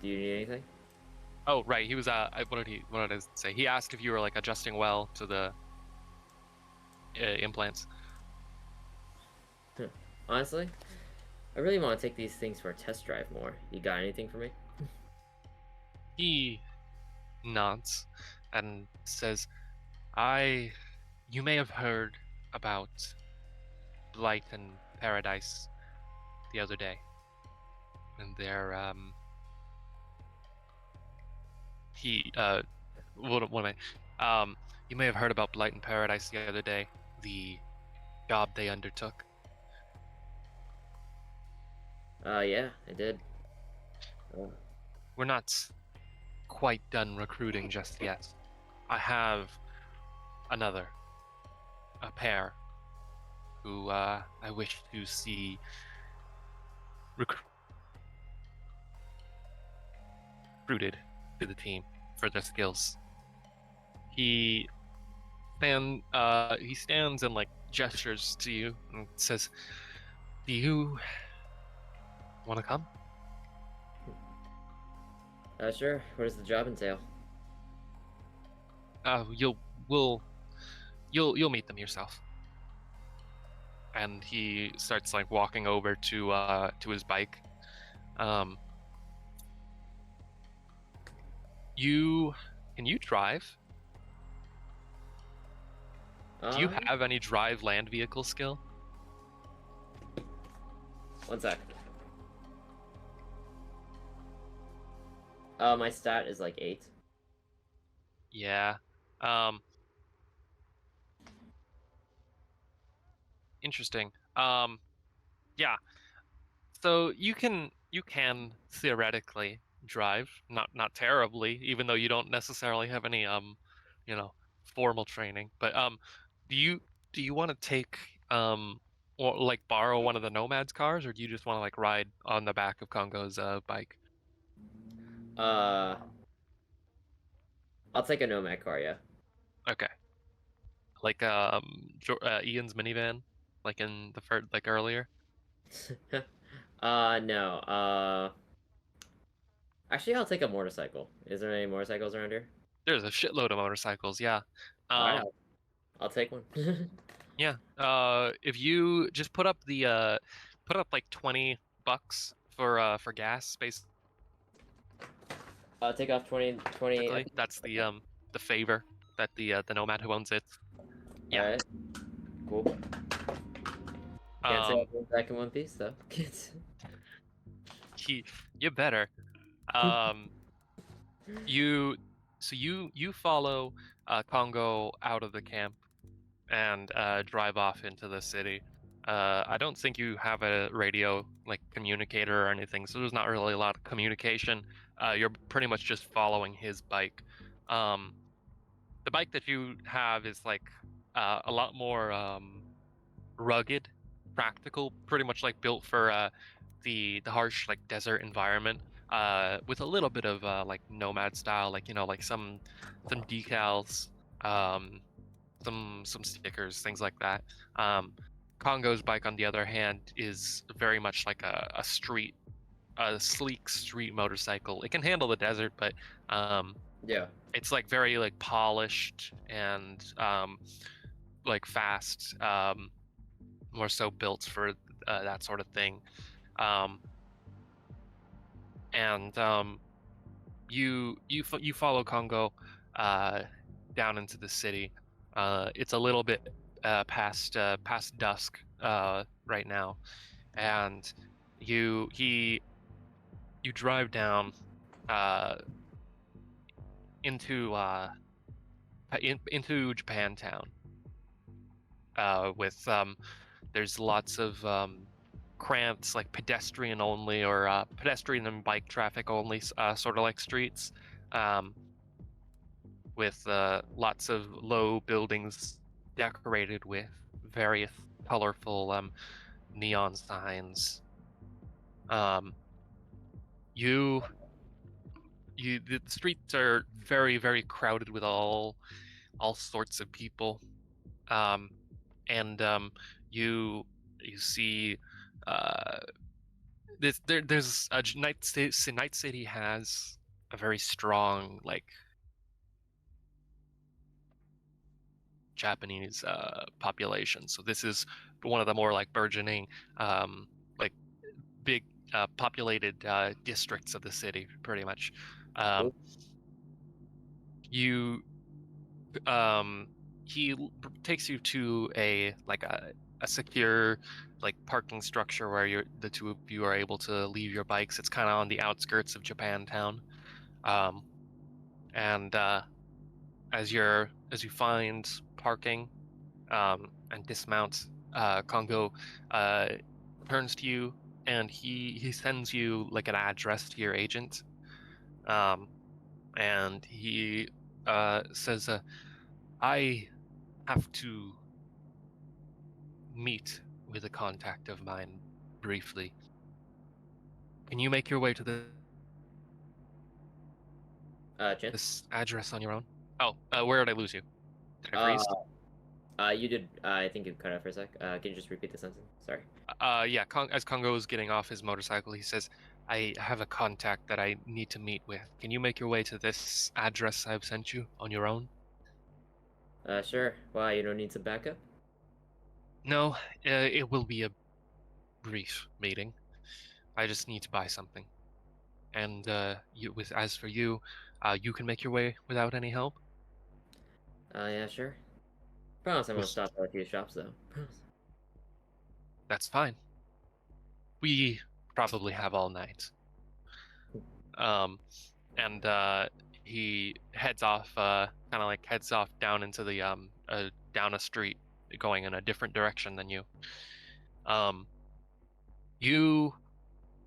Do you need anything? Oh, right. He was. What did I say? He asked if you were like adjusting well to the implants. Honestly, I really want to take these things for a test drive more. You got anything for me? He nods and says, "I. You may have heard about Blight and Paradise the other day, and their he what am I? You may have heard about Blight and Paradise the other day. The job they undertook. Yeah, I did. Uh, We're not quite done recruiting just yet. I have a pair who I wish to see recruited to the team for their skills. He he stands and like gestures to you and says, "Do you want to come?" sure. What does the job entail? You'll will you'll meet them yourself. And he starts like walking over to his bike. Um, you can you drive? Do you Um, have any drive land vehicle skill? one sec. My stat is like 8. Yeah. Um, interesting. Yeah. So you can theoretically drive, not terribly, even though you don't necessarily have any you know, formal training. But do you do you want to take or like borrow one of the Nomad's cars, or do you just want to like ride on the back of Congo's bike? Uh, I'll take a Nomad car, yeah. Okay. Like Ian's minivan, like in the first like earlier. No. Actually, I'll take a motorcycle. Is there any motorcycles around here? There's a shitload of motorcycles, yeah. All right, Um, I'll take one. Yeah. If you just put up like $20 for gas, I'll take off 20. basically. That's the favor that the nomad who owns it. All Yeah. right, cool. Can't say Um, I've been back in One Piece though. he you better. Um, you you follow Congo out of the camp and drive off into the city. I don't think you have a radio like communicator or anything, so there's not really a lot of communication. You're pretty much just following his bike. Um, the bike that you have is like a lot more rugged, practical, pretty much like built for the harsh like desert environment. With a little bit of like nomad style, like like some decals, um, some stickers, things like that. Um, Congo's bike, on the other hand, is very much like a sleek street motorcycle. It can handle the desert, but um, Yeah. it's like very like polished and like fast, more so built for that sort of thing. Um, and you follow Congo uh, down into the city. It's a little bit past dusk right now, and you he you drive down uh, into into Japantown with there's lots of cramped like pedestrian only or pedestrian and bike traffic only sort of like streets. Um, with lots of low buildings decorated with various colorful neon signs. Um, you the streets are very crowded with all sorts of people. Um, and you see uh, there's a Night City has a very strong like Japanese population. So this is one of the more like burgeoning, like big populated districts of the city, pretty much. Um, Cool. you um, takes you to a like a secure like parking structure where the two of you are able to leave your bikes. It's kind of on the outskirts of Japantown. Um, and as you find parking and dismount, Congo uh, turns to you and he sends you like an address to your agent, um, and he says, "I have to meet with a contact of mine briefly. Can you make your way to Chin. this address on your own?" Oh, where did I lose you? Did I Uh, freeze? you did. I think you cut out for a sec. Can you just repeat the sentence? Sorry. Yeah, as Congo is getting off his motorcycle, he says, "I have a contact that I need to meet with. Can you make your way to this address I've sent you on your own?" Sure. Why, you don't need some backup? No, it will be a brief meeting. I just need to buy something. And as for you, you can make your way without any help. Yeah, sure. Promise I won't With stop at a few shops, though. Promise. That's fine. We probably have all night. Um, and he heads off, kind of like heads off down into the down a street, going in a different direction than you. Um, you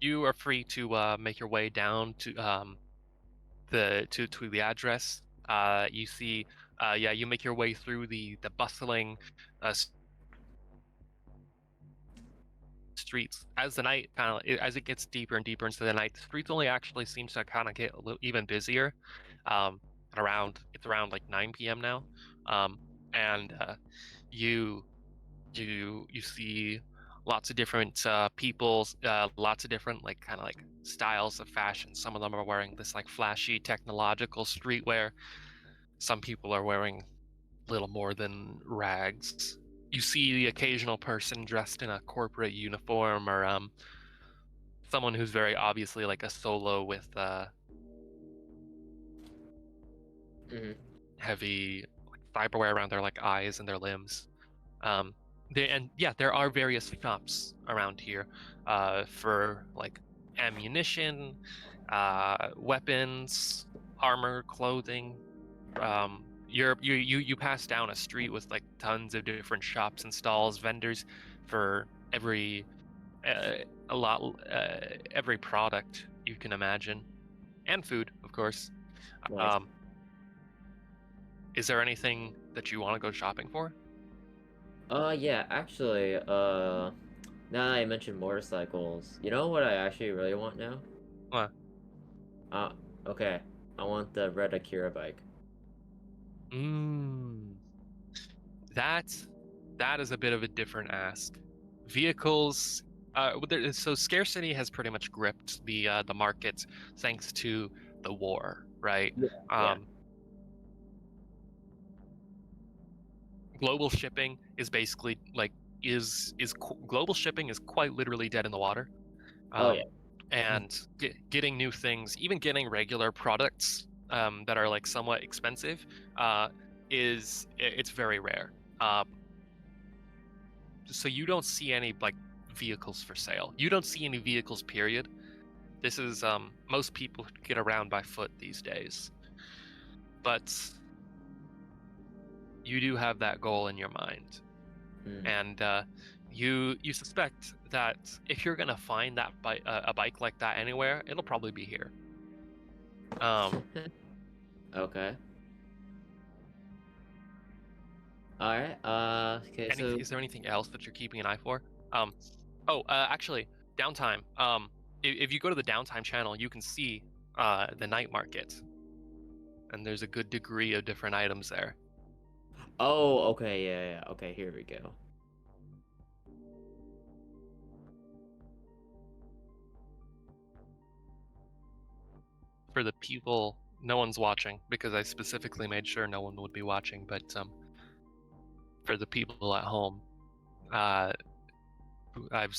you are free to make your way down to the address. You see, yeah, you make your way through the bustling streets as the night as it gets deeper and deeper into the night. The streets only actually seems to kind of get a little even busier. It's around like 9 p.m. now, um, and you you see lots of different people, lots of different like kind of like styles of fashion. Some of them are wearing this like flashy technological streetwear. Some people are wearing little more than rags. You see the occasional person dressed in a corporate uniform or someone who's very obviously like a solo with Mm-hmm. heavy like, cyberware around their like eyes and their limbs. Um, yeah, there are various shops around here for like ammunition, weapons, armor, clothing. You pass down a street with like tons of different shops and stalls, vendors for uh, every product you can imagine, and food, of course. Nice. Um, is there anything that you want to go shopping for? Yeah, actually, now that I mentioned motorcycles, you know what I actually really want now? Uh, Uh, okay. I want the red Akira bike. mm, that that is a bit of a different ask. Vehicles, so scarcity has pretty much gripped the market thanks to the war, right? Yeah. Yeah. Um, global shipping is basically like global shipping is quite literally dead in the water. Oh, yeah. Um, and getting new things, even getting regular products that are like somewhat expensive, uh, it's very rare. So you don't see any like vehicles for sale. You don't see any vehicles, period. This is most people get around by foot these days. But you do have that goal in your mind, Mm. and you suspect that if you're gonna find a bike like that anywhere, it'll probably be here. Um, Okay. Alright, okay, so... is there anything else that you're keeping an eye for? Um, actually, downtime. If you go to the downtime channel, you can see the night market, and there's a good degree of different items there. Oh, okay, yeah, yeah, okay, here we go. for the people, no one's watching because I specifically made sure no one would be watching. But for the people at home, uh, I've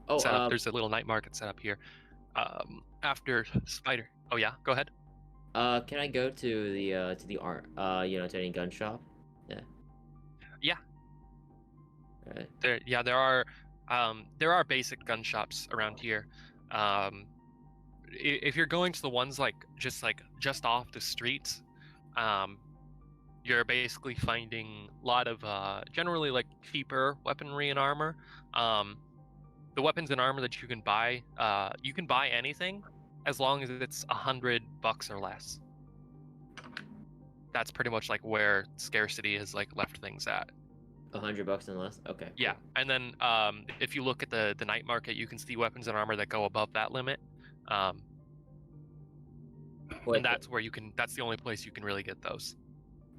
Oh, set up. There's a little night market set up here. After Spider. Oh yeah, go ahead. can I go to the art, to any gun shop? Yeah. Yeah. Alright. There are basic gun shops around here. If you're going to the ones like just off the street, um, you're basically finding a lot of generally like cheaper weaponry and armor. The weapons and armor that you can buy anything as long as it's $100 or less. That's pretty much like where scarcity has like left things at. $100 and less? Okay. Yeah, and then if you look at the night market, you can see weapons and armor that go above that limit. Cool. And that's where that's the only place you can really get those.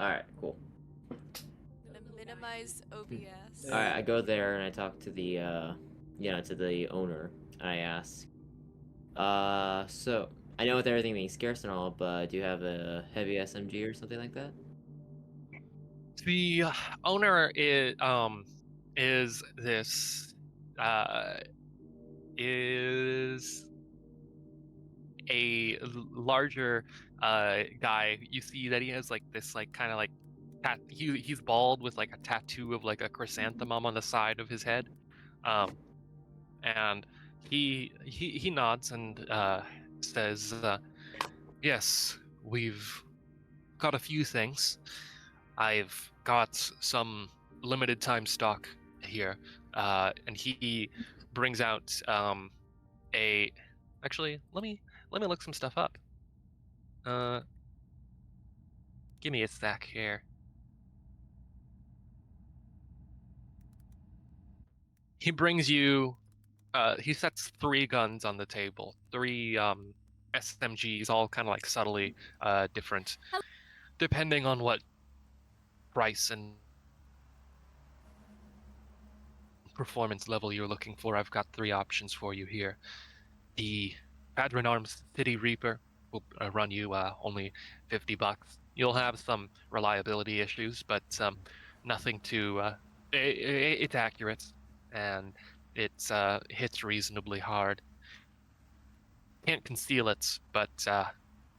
Alright, cool. Gonna minimize OBS. Alright, I go there and I talk to the to the owner. I ask, so I know with everything being scarce and all, but do you have a heavy SMG or something like that? The owner is this is a larger guy. You see that he has like this like kind of like he's bald with like a tattoo of like a chrysanthemum on the side of his head, and he nods and says, "Yes, we've got a few things. I've got some limited time stock here," and he brings out actually let me look some stuff up. Give me a sec here. He brings you he sets 3 guns on the table, 3 SMGs, all kind of like subtly different depending on what price and performance level you're looking for. I've got 3 options for you here. The Padron Arms City Reaper will run you only $50. You'll have some reliability issues, but nothing too. It's accurate and it hits reasonably hard. Can't conceal it, but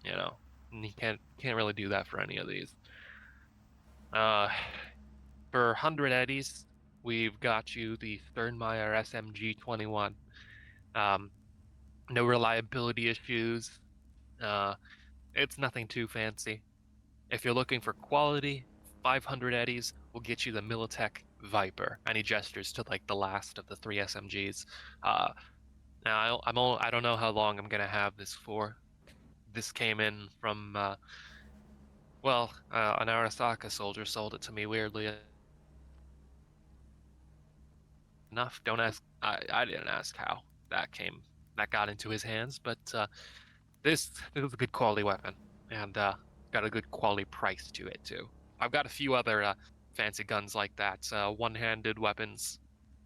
you can't really do that for any of these. For 100 eddies, we've got you the Sternmeyer SMG 21. No reliability issues. It's nothing too fancy. If you're looking for quality, 500 eddies will get you the Militech Viper. And he gestures to like the last of the 3 SMGs. Now I don't know how long I'm gonna have this for. This came in from an Arasaka soldier sold it to me weirdly enough. Don't ask. I didn't ask how that got into his hands, but this is a good quality weapon and got a good quality price to it too. I've got a few other fancy guns like that, one-handed weapons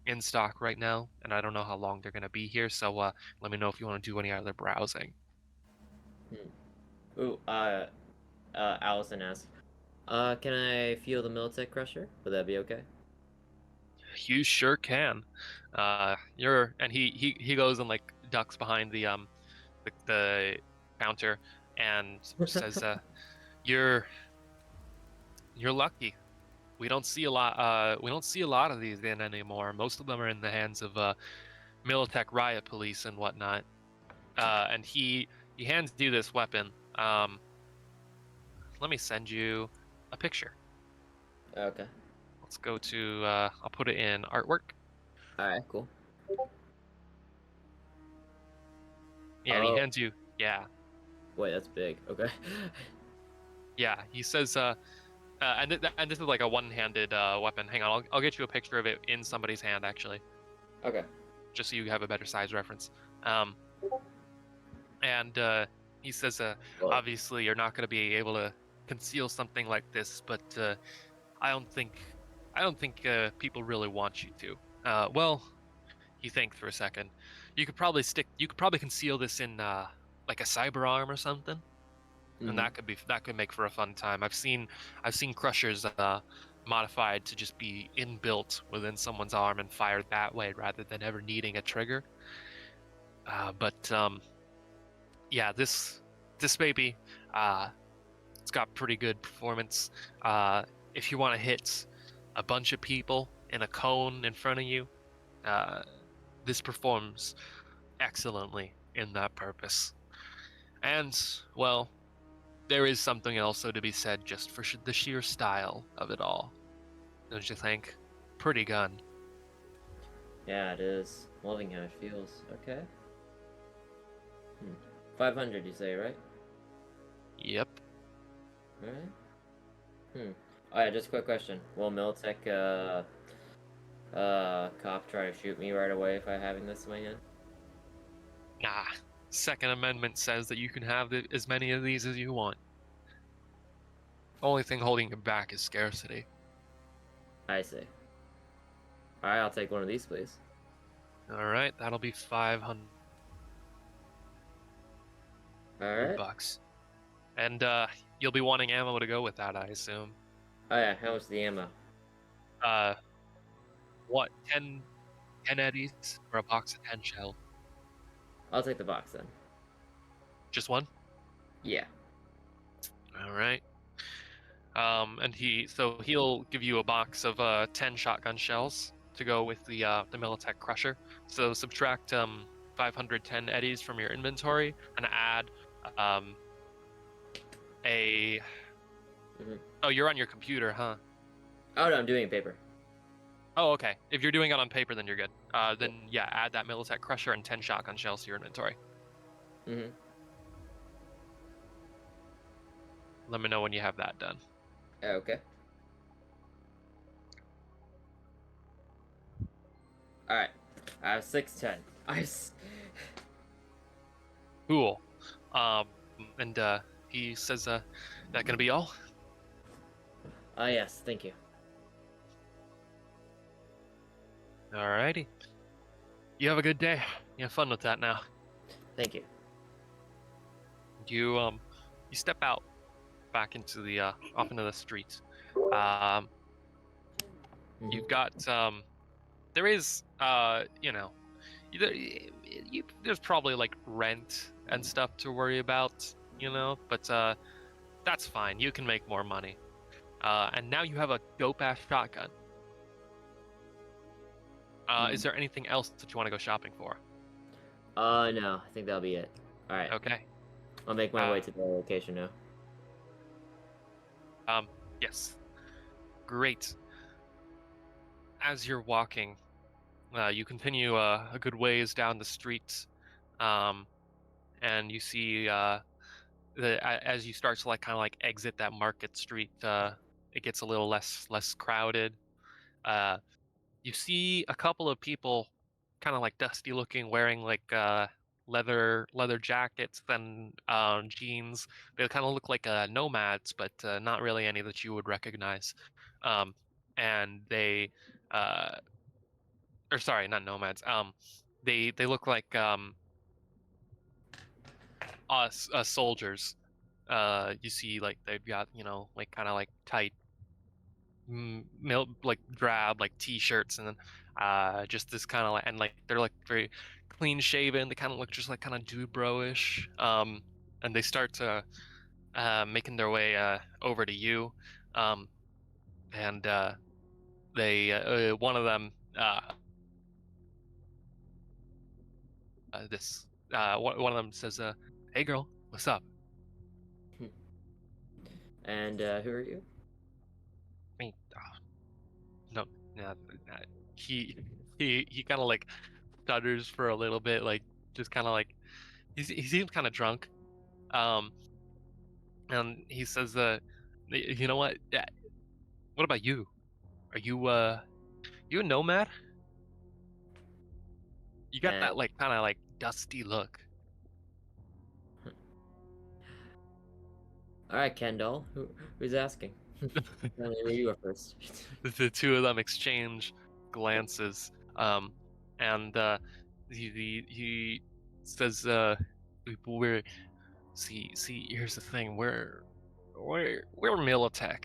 in stock right now, and I don't know how long they're gonna be here. So let me know if you want to do any other browsing. Ooh, Allison asks, can I feel the Militech Crusher? Would that be okay? You sure can. He goes and like ducks behind the counter and says, "You're lucky. We don't see a lot. We don't see a lot of these in anymore. Most of them are in the hands of Militech riot police and whatnot." And he hands you this weapon. Let me send you a picture. Okay. Let's go to. I'll put it in artwork. All right. Cool. Yeah, and he hands you. Yeah. Wait, that's big. Okay. Yeah, he says. And this is like a one-handed weapon. Hang on, I'll get you a picture of it in somebody's hand actually. Okay. Just so you have a better size reference. And he says, obviously you're not going to be able to conceal something like this, but I don't think people really want you to. Well, he thinks for a second. You could probably conceal this in like a cyber arm or something, and Mhm. that could make for a fun time. I've seen crushers modified to just be inbuilt within someone's arm and fired that way rather than ever needing a trigger. But yeah, this baby, it's got pretty good performance. If you want to hit a bunch of people in a cone in front of you, uh, this performs excellently in that purpose. And, well, there is something also to be said just for the sheer style of it all. Don't you think? Pretty gun. Yeah, it is. Loving how it feels. Okay. 500, you say, right? Yep. Alright. Oh yeah, just a quick question. Will Militech, cop try to shoot me right away if I having this in my hand? Nah. Second Amendment says that you can have as many of these as you want. Only thing holding you back is scarcity. I see. Alright, I'll take one of these, please. Alright, that'll be 500 Alright. bucks. And you'll be wanting ammo to go with that, I assume. Oh yeah, how much is the ammo? What, 10 eddies or a box of 10 shell? I'll take the box then. Just one? Yeah. Alright. And he'll give you a box of 10 shotgun shells to go with the Militech Crusher. So subtract 510 eddies from your inventory and add a. Mhm. Oh, you're on your computer, huh? Oh no, I'm doing paper. Oh, okay. If you're doing it on paper, then you're good. Then yeah, add that Militech Crusher and 10 shotgun shells to your inventory. Mm-hmm. Let me know when you have that done. Okay. Alright. I have 610. Cool. And he says, that gonna be all? Oh yes, thank you. Alrighty. You have a good day. You have fun with that now. Thank you. You step out back into the off into the street. You've got there is there's probably like rent and stuff to worry about, but that's fine. You can make more money. And now you have a dope ass shotgun. Is there anything else that you want to go shopping for? No, I think that'll be it. Alright. Okay. I'll make my way to the location now. Yes. Great. As you're walking, you continue a good ways down the street, and you see as you start to kind of exit that market street, it gets a little less crowded. You see a couple of people, kind of dusty looking, wearing leather jackets and jeans. They kind of look like nomads, but not really any that you would recognize. And they, or sorry, not nomads. They look like us soldiers. You see, they've got kind of tight, drab t-shirts, and then just this kind of and they're very clean shaven. They kind of look just kind of dude bro-ish. And they start to making their way over to you, and they one of them one of them says, "Hey girl, what's up?" And who are you? Me. No, no. He he kind of stutters for a little bit, just kind of he seems kind of drunk. And he says, "You know what? Yeah, what about you? Are you a nomad? You got that And kind of dusty look." alright, Kendall. Who's asking? Maybe you go first. The two of them exchange glances, and he says, we're see. Here's the thing. We're Militech,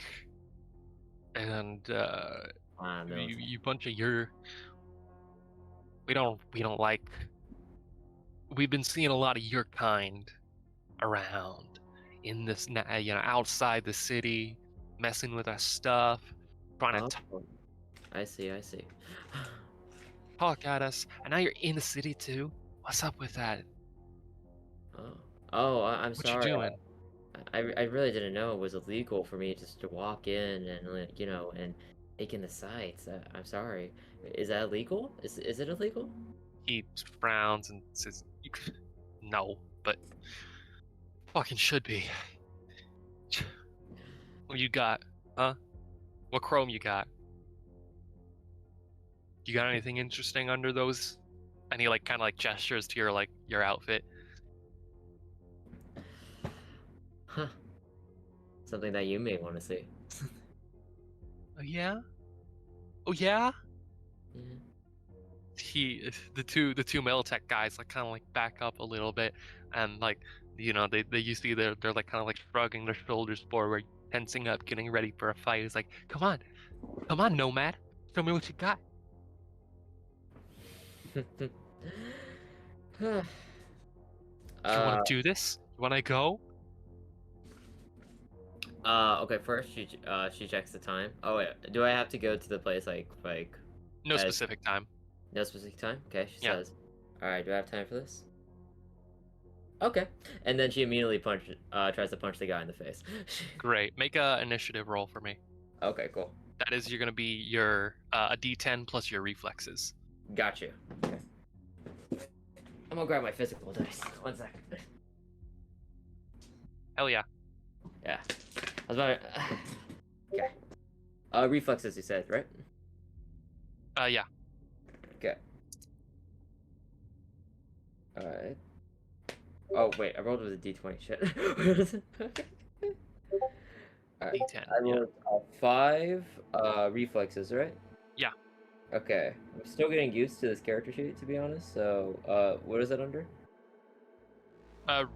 and Military. you bunch of your we don't like. We've been seeing a lot of your kind around in this, outside the city, messing with our stuff, trying to Oh, I see. talk at us, and now you're in the city too. What's up with that? I'm What you sorry. doing? I really didn't know it was illegal for me just to walk in and like, and take in the sights. I'm sorry. Is that illegal? Is it illegal? He frowns and says, "No, but fucking should be." What you got, huh? What chrome you got? You got anything interesting under those? And he kind of gestures to your outfit. Huh. Something that you may want to see. Oh yeah? Oh yeah? Yeah. The two Militech guys kind of back up a little bit, and they you see they're kind of shrugging their shoulders forward, tensing up, getting ready for a fight. He's like, come on, Nomad, show me what you got. You want to do this? You want to go? Okay, first she checks the time. Oh wait, do I have to go to the place No as- specific time. no specific time? Okay, she Yeah. says. Alright, do I have time for this? Okay. And then she immediately tries to punch the guy in the face. Great. Make a initiative roll for me. Okay, cool. That is, you're gonna be your a D10 plus your reflexes. Got you. Okay. I'm gonna grab my physical dice. One sec. Hell yeah. Yeah. I was about to... Okay. Reflexes you said, right? Yeah. Okay. Alright. Oh, wait, I rolled with a d20. Shit. Alright. D10. I rolled 5 reflexes, right? Yeah. Okay. I'm still getting used to this character sheet, to be honest. So, what is that under?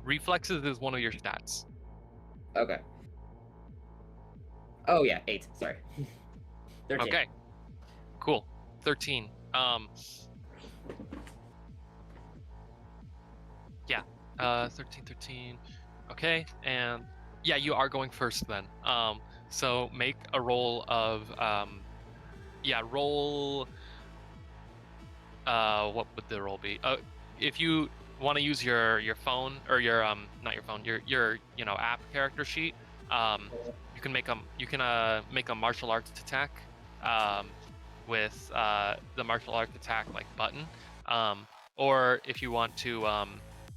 Reflexes is one of your stats. Okay. Oh, yeah, 8. Sorry. 13. Okay. Cool. 13. Yeah. 13. Okay, and yeah, you are going first then. So make a roll of roll. What would the roll be? If you want to use your phone or your not your phone, your app character sheet, you can make a martial arts attack with the martial arts attack button, or if you want to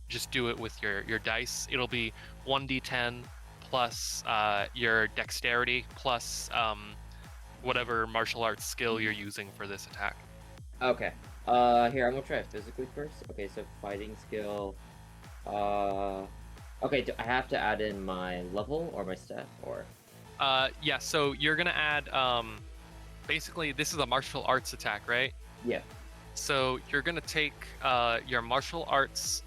just do it with your dice, it'll be 1d10 plus your dexterity plus whatever martial arts skill you're using for this attack. Okay. Here, I'm gonna try it physically first. Okay, so fighting skill. Okay, do I have to add in my level or my stat or? Yeah, so you're gonna add basically this is a martial arts attack, right? Yeah. So you're gonna take your martial arts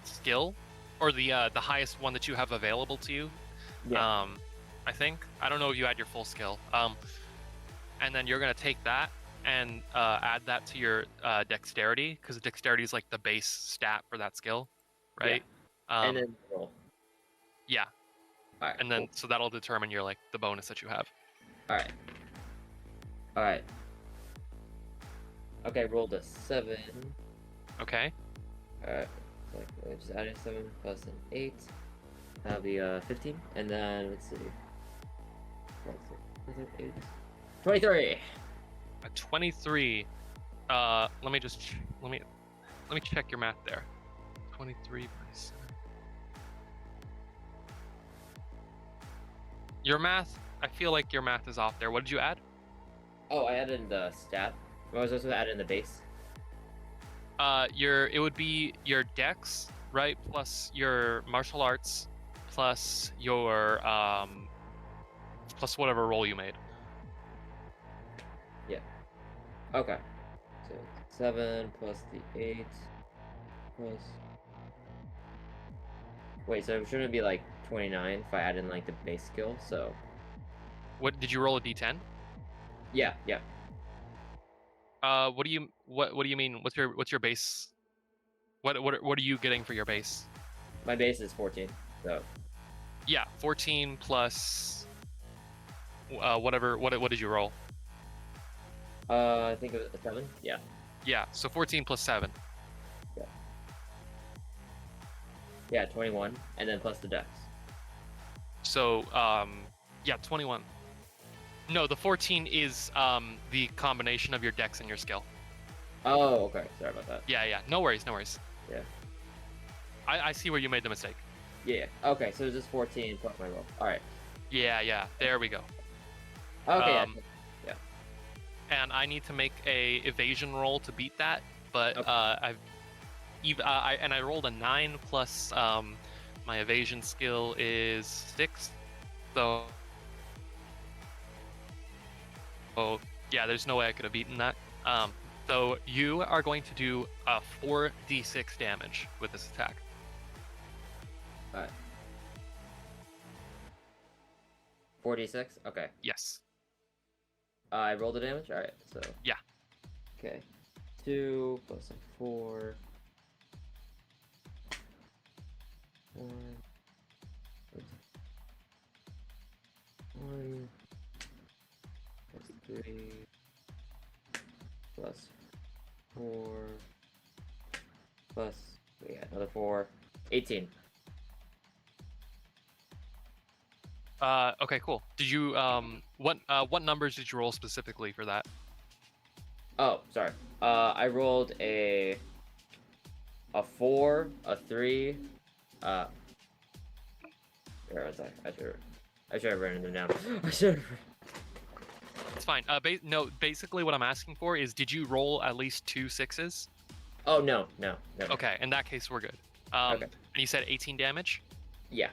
skill, or the highest one that you have available to you. Yeah. I think. I don't know if you add your full skill. And then you're gonna take that and add that to your dexterity, because dexterity is the base stat for that skill, right? Yeah. And then roll. Yeah. All right. And then cool. so that'll determine your the bonus that you have. All right. All right. Okay, rolled a 7. Okay. All right. So just adding 7 plus an 8. That'll be 15. And then let's see. 8. 23. A 23. Let me check your math there. 23 by 7. Your math, I feel like your math is off there. What did you add? Oh, I added in the stat. I was also adding in the base. It would be your dex, right? Plus your martial arts, plus your plus whatever roll you made. Yeah. Okay. So 7 plus the 8 plus. Wait, so shouldn't it be like 29 if I add in like the base skill? So What did you roll a d10? yeah, yeah. What do you mean? What's your base? What are you getting for your base? My base is 14. So Yeah, 14 plus whatever. What did you roll? I think it was a 7. Yeah. Yeah, so 14 plus 7. Yeah, 21, and then plus the dex. So yeah, 21. No, the 14 is the combination of your dex and your skill. Oh, okay. Sorry about that. Yeah. No worries, no worries. Yeah. I see where you made the mistake. Yeah. Okay, so it's just 14 plus my roll. All right. Yeah. There we go. Okay. Um, And I need to make a evasion roll to beat that, but Okay. I rolled a 9 plus my evasion skill is 6, so yeah, there's no way I could have beaten that. So you are going to do 4d6 damage with this attack. All right. 46. Okay. Yes. I rolled the damage. All right. So. Yeah. Okay. 2 plus 4. 1. 1 plus 3 plus 4 plus another 4. 18. Okay, cool. Did you what numbers did you roll specifically for that? Oh, sorry. I rolled a 4, a 3. Where was I? I should have written them down. I should. It's fine. No, basically what I'm asking for is, did you roll at least 2 6s? Oh no. Okay, in that case we're good. Okay. And you said 18 damage. Yeah.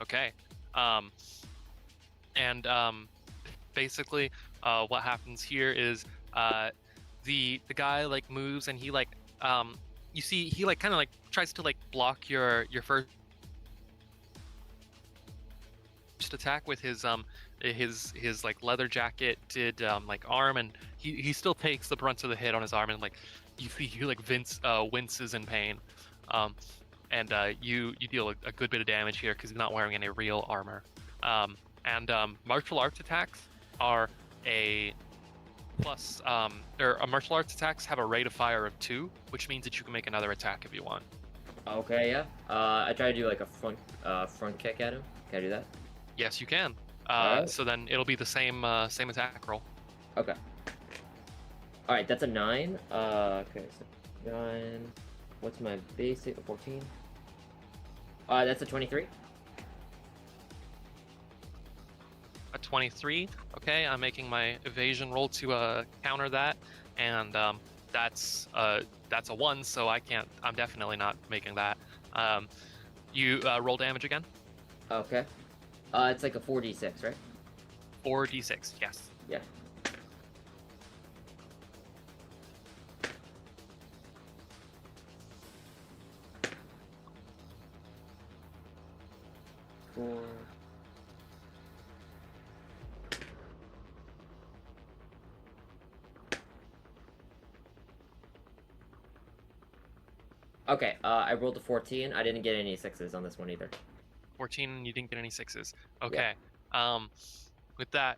Okay. Basically, what happens here is the guy like moves and he like you see he like kind of like tries to like block your first attack with his like leather jacketed like arm, and he still takes the brunt of the hit on his arm, and like you see he like winces in pain, and you deal a good bit of damage here because he's not wearing any real armor. Martial arts attacks are a plus martial arts attacks have a rate of fire of 2, which means that you can make another attack if you want. Okay. Yeah. I try to do like a front kick at him. Can I do that? Yes, you can. Alright. So then it'll be the same attack roll. Okay. All right. That's a 9. Okay. So 9. What's my basic? 14. That's a 23. A 23. Okay, I'm making my evasion roll to counter that, and that's a 1, so I'm definitely not making that. You roll damage again. Okay. It's like a 4d6, right? 4d6. Yes. Yeah. Four. Okay, I rolled a 14. I didn't get any 6s on this one either. 14. You didn't get any 6s. Okay. With that,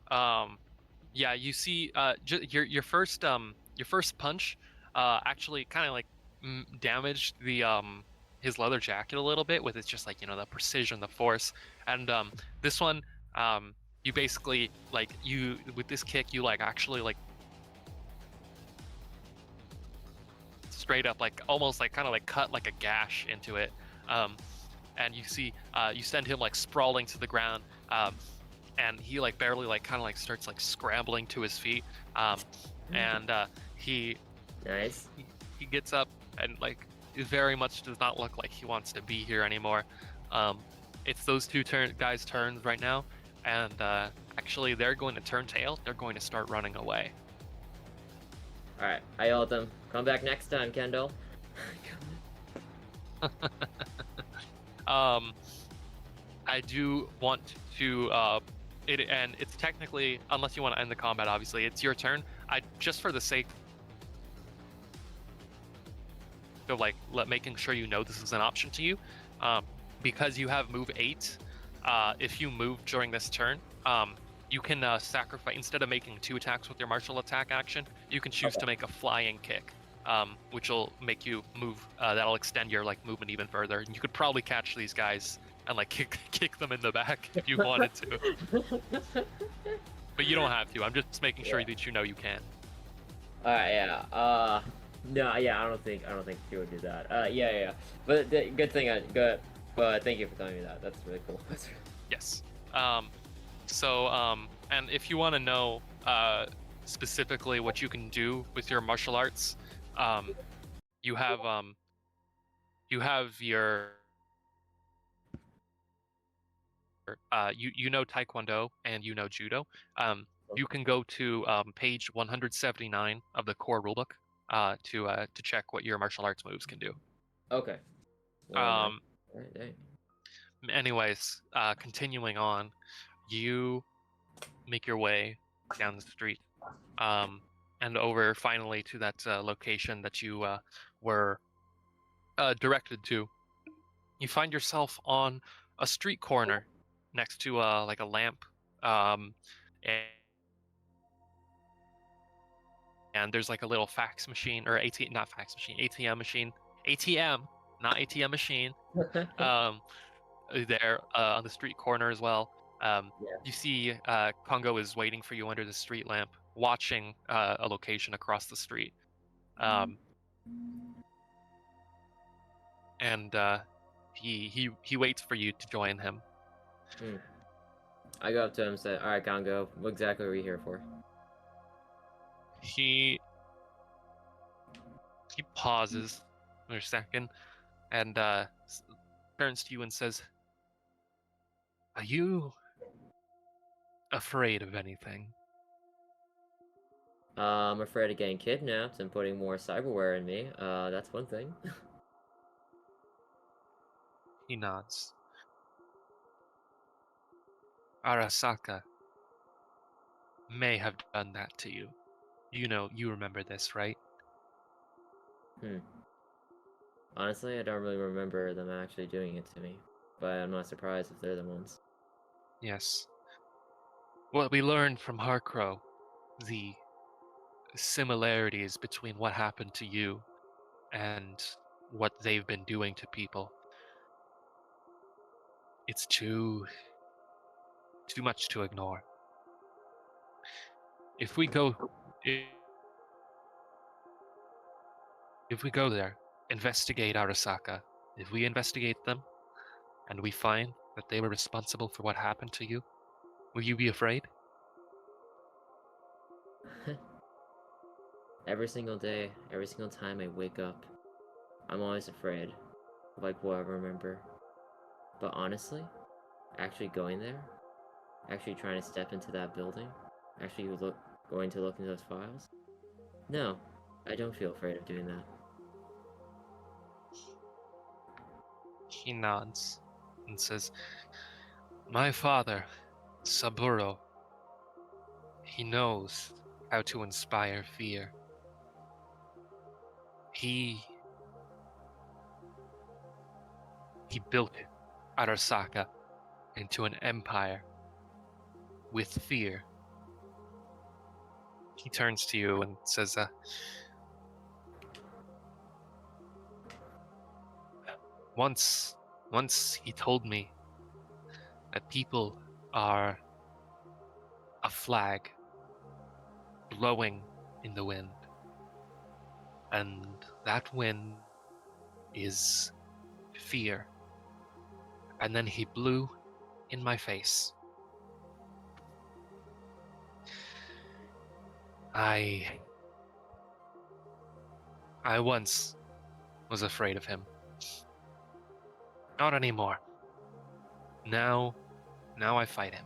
yeah, you see, your first punch, actually kind of like damaged the his leather jacket a little bit with its just like the precision, the force, and this one, you basically like with this kick you like actually like straight up like almost like kind of like cut like a gash into it, and you see you send him like sprawling to the ground, and he like barely like kind of like starts like scrambling to his feet, and he Nice. he gets up and like it very much does not look like he wants to be here anymore. It's those two guys' turns right now, and actually they're going to turn tail. They're going to start running away. Alright, I yell at them. Come back next time, Kendall. Um, I do want to and it's technically, unless you want to end the combat, obviously, it's your turn. I just for the sake of like making sure you know this is an option to you, because you have move 8. If you move during this turn, you can sacrifice, instead of making 2 attacks with your martial attack action, you can choose to make a flying kick, which will make you move. That'll extend your like movement even further. And you could probably catch these guys and like kick them in the back if you wanted to, but you don't have to. I'm just making sure Yeah. that you know you can. Alright, yeah. No, yeah, I don't think she would do that. Yeah. But the good thing, good. But thank you for telling me that. That's really cool. Yes. And if you want to know specifically what you can do with your martial arts, you have your you know Taekwondo and you know Judo. You can go to page 179 of the core rulebook to check what your martial arts moves can do. Okay. Um, Alright, dang. Anyways, continuing on, you make your way down the street, and over finally to that location that you were directed to. You find yourself on a street corner next to like a lamp, um, and there's like a little fax machine or not fax machine, ATM machine, ATM, not ATM machine. There on the street corner as well. Yeah. You see Congo is waiting for you under the street lamp, watching a location across the street. And he waits for you to join him. I go up to him and say, "Alright, Congo, what exactly are we here for?" He pauses for a second and turns to you and says, "Are you afraid of anything?" I'm afraid of getting kidnapped and putting more cyberware in me. That's one thing. He nods. Arasaka may have done that to you. You know, you remember this, right? Honestly, I don't really remember them actually doing it to me, but I'm not surprised if they're the ones. Yes. What we learned from Harkrow, the similarities between what happened to you and what they've been doing to people. It's too much to ignore. If we go if we go there, investigate Arasaka, if we investigate them and we find that they were responsible for what happened to you, will you be afraid? Every single day, every single time I wake up, I'm always afraid of like what I remember. But honestly, actually going there, actually trying to step into that building, actually going to look into those files, no, I don't feel afraid of doing that. He nods and says, "My father, Saburo, he knows how to inspire fear. He built Arasaka into an empire with fear." He turns to you and says, once he told me that people are a flag blowing in the wind, and that wind is fear. And then he blew in my face. I once was afraid of him. Not anymore. Now I fight him.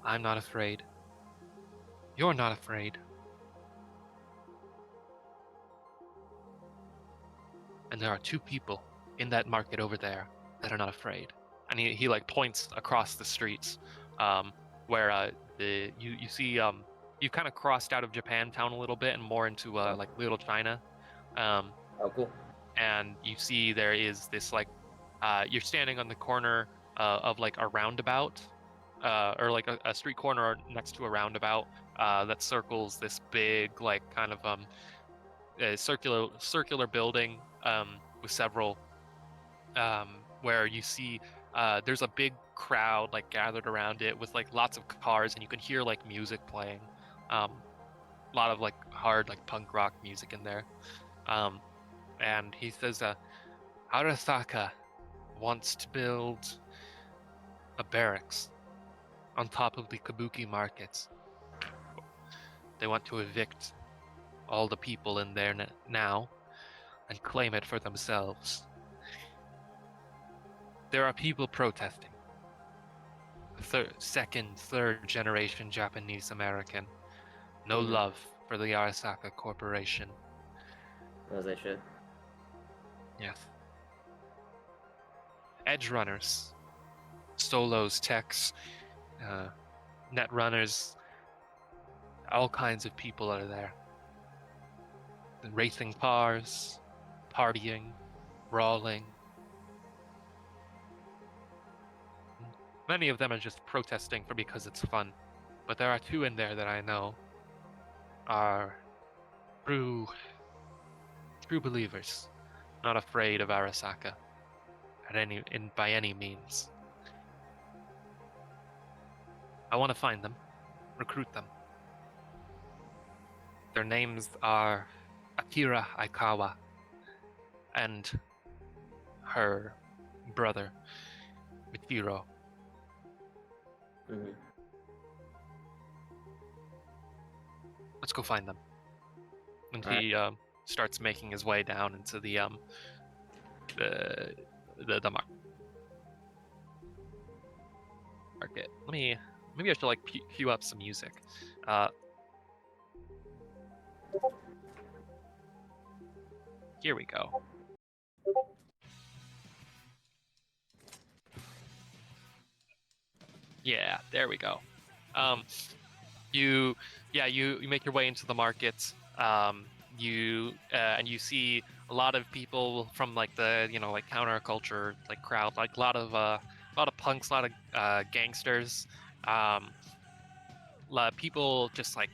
I'm not afraid. You're not afraid. And there are 2 people in that market over there that are not afraid. And he like points across the streets, where you see you kind of crossed out of Japantown a little bit and more into like Little China, Oh, cool. and you see there is this like you're standing on the corner of like a roundabout, or like a street corner next to a roundabout that circles this big like kind of circular building with several where you see there's a big crowd like gathered around it with like lots of cars, and you can hear like music playing, a lot of like hard like punk rock music in there, and he says Arasaka wants to build a barracks on top of the Kabuki markets. They want to evict all the people in there now and claim it for themselves. There are people protesting. Second, third generation Japanese American. No love for the Arasaka Corporation. As I should. Yes. Edge runners, solos, techs, net runners, all kinds of people are there. Racing cars, partying, brawling. Many of them are just protesting because it's fun, but there are 2 in there that I know are true believers, not afraid of Arasaka by any means. I want to find them, recruit them. Their names are Akira Aikawa and her brother Michiro. Mhm. Let's go find them. And All right. he starts making his way down into the market. Maybe I should like cue up some music. Here we go. Yeah, there we go. You make your way into the market. And you see a lot of people from like the like counterculture like crowd, like a lot of punks, a lot of gangsters, a lot of people just like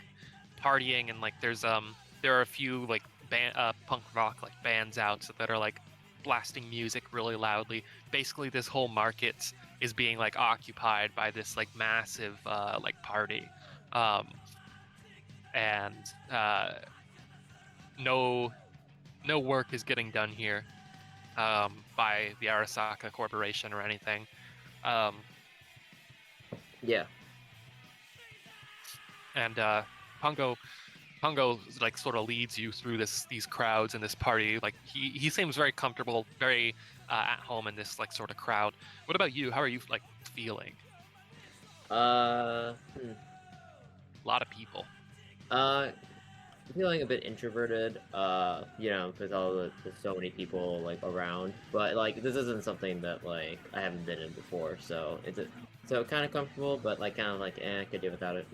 partying, and like there are a few like punk rock like bands out that are like blasting music really loudly. Basically, this whole market is being like occupied by this like massive like party, and no work is getting done here by the Arasaka Corporation or anything. Yeah. And Pongo like sort of leads you through these crowds and this party. Like he seems very comfortable, very at home in this like sort of crowd. What about you? How are you like feeling? Hmm. A lot of people. Feeling a bit introverted, with there's so many people like around. But like this isn't something that like I haven't been in before, so so kind of comfortable, but like kind of like I could do without it.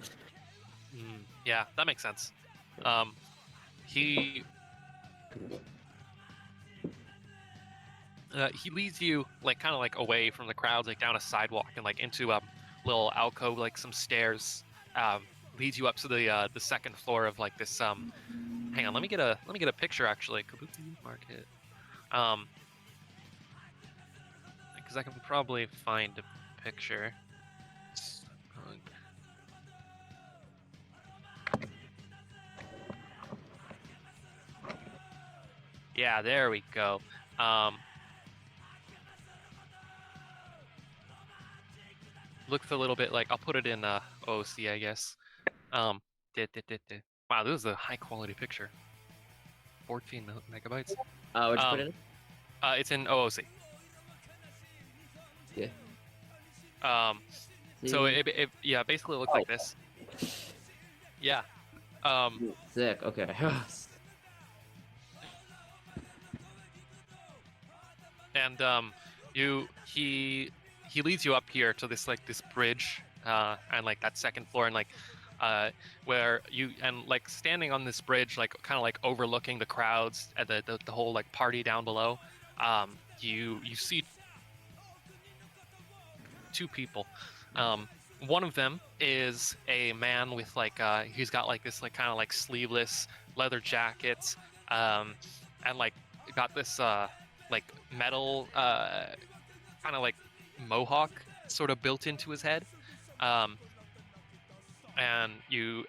Yeah, that makes sense. He leads you like kind of like away from the crowds, like down a sidewalk and like into a little alcove, like some stairs. Leads you up to the second floor of like this. Hang on, let me get a picture actually. Kabuki Market. Because I can probably find a picture. Yeah, there we go. Looks a little bit like, I'll put it in OOC, I guess. Wow, this is a high quality picture. 14 megabytes. What'd you put in? It's in OOC. Yeah. So it basically looks like this. Yeah. Sick. Okay. And he leads you up here to this like this bridge, and like that second floor, and like where you and like standing on this bridge, like kind of like overlooking the crowds at the whole like party down below. You see two people. One of them is a man with like he's got like this like kind of like sleeveless leather jackets, and like got this like metal kind of like mohawk sort of built into his head. Um, and you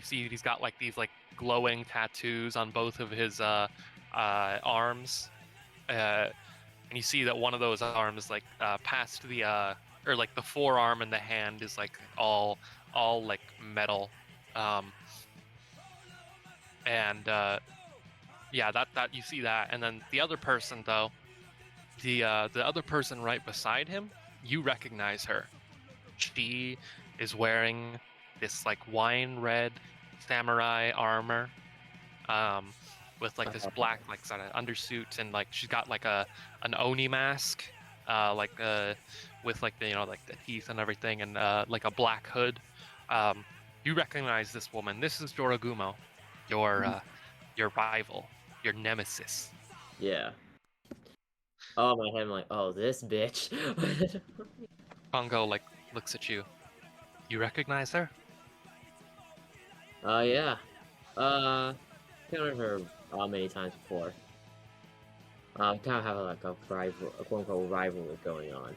see he's got like these like glowing tattoos on both of his arms, and you see that one of those arms like past the or like the forearm and the hand is like all like metal, and yeah, that you see that. And then the other person though, the other person right beside him, you recognize her. She is wearing this like wine red samurai armor, with like this black like sort of undersuit, and like she's got like an oni mask, like with like the like the teeth and everything, and like a black hood. You recognize this woman. This is Joragumo, your rival, your nemesis. Yeah. Oh, my head. I'm like, oh, this bitch. Kongo like looks at you. You recognize her? Yeah. Counted her many times before. Kind of have like a rival, a quote unquote rivalry going on.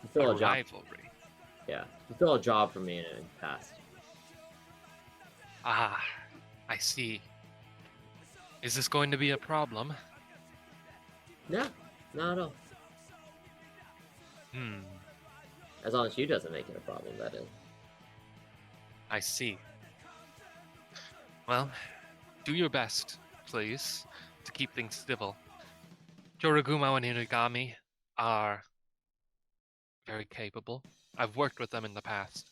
You fill A a job. rivalry. Yeah, you fill a job for me in the past. Ah, I see. Is this going to be a problem? No, not at all. Hmm, As long as she doesn't make it a problem, that is. I see. Well, do your best, please, to keep things civil. Joragumo and Inugami are very capable. I've worked with them in the past.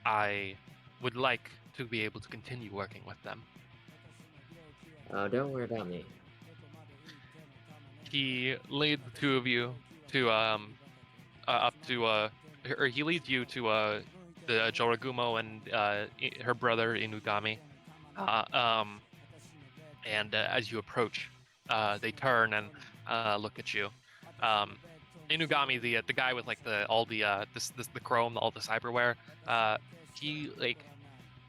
I would like to be able to continue working with them. Don't worry about me. He leads the two of you to up to or he leads you to the Joragumo and her brother Inugami. And as you approach, they turn and look at you. Inugami, the guy with like the chrome, all the cyberware, he like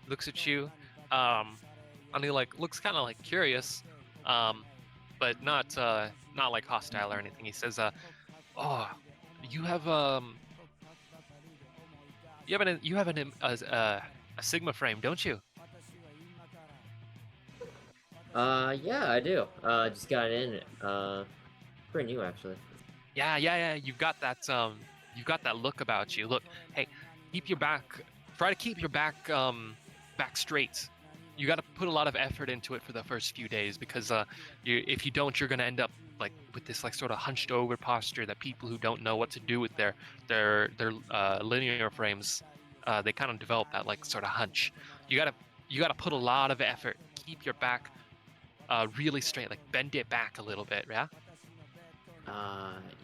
looks at you, and he like looks kind of like curious, but not like hostile or anything. He says, "Oh, you have a Sigma frame, don't you?" Yeah, I do. Just got in. Pretty new actually. Yeah. You've got that look about you. Look, hey, keep your back. Try to keep your back back straight. You got to put a lot of effort into it for the first few days, because if you don't, you're gonna end up like with this like sort of hunched over posture that people who don't know what to do with their linear frames, they kind of develop that like sort of hunch. You gotta put a lot of effort. Keep your back really straight, like bend it back a little bit, yeah.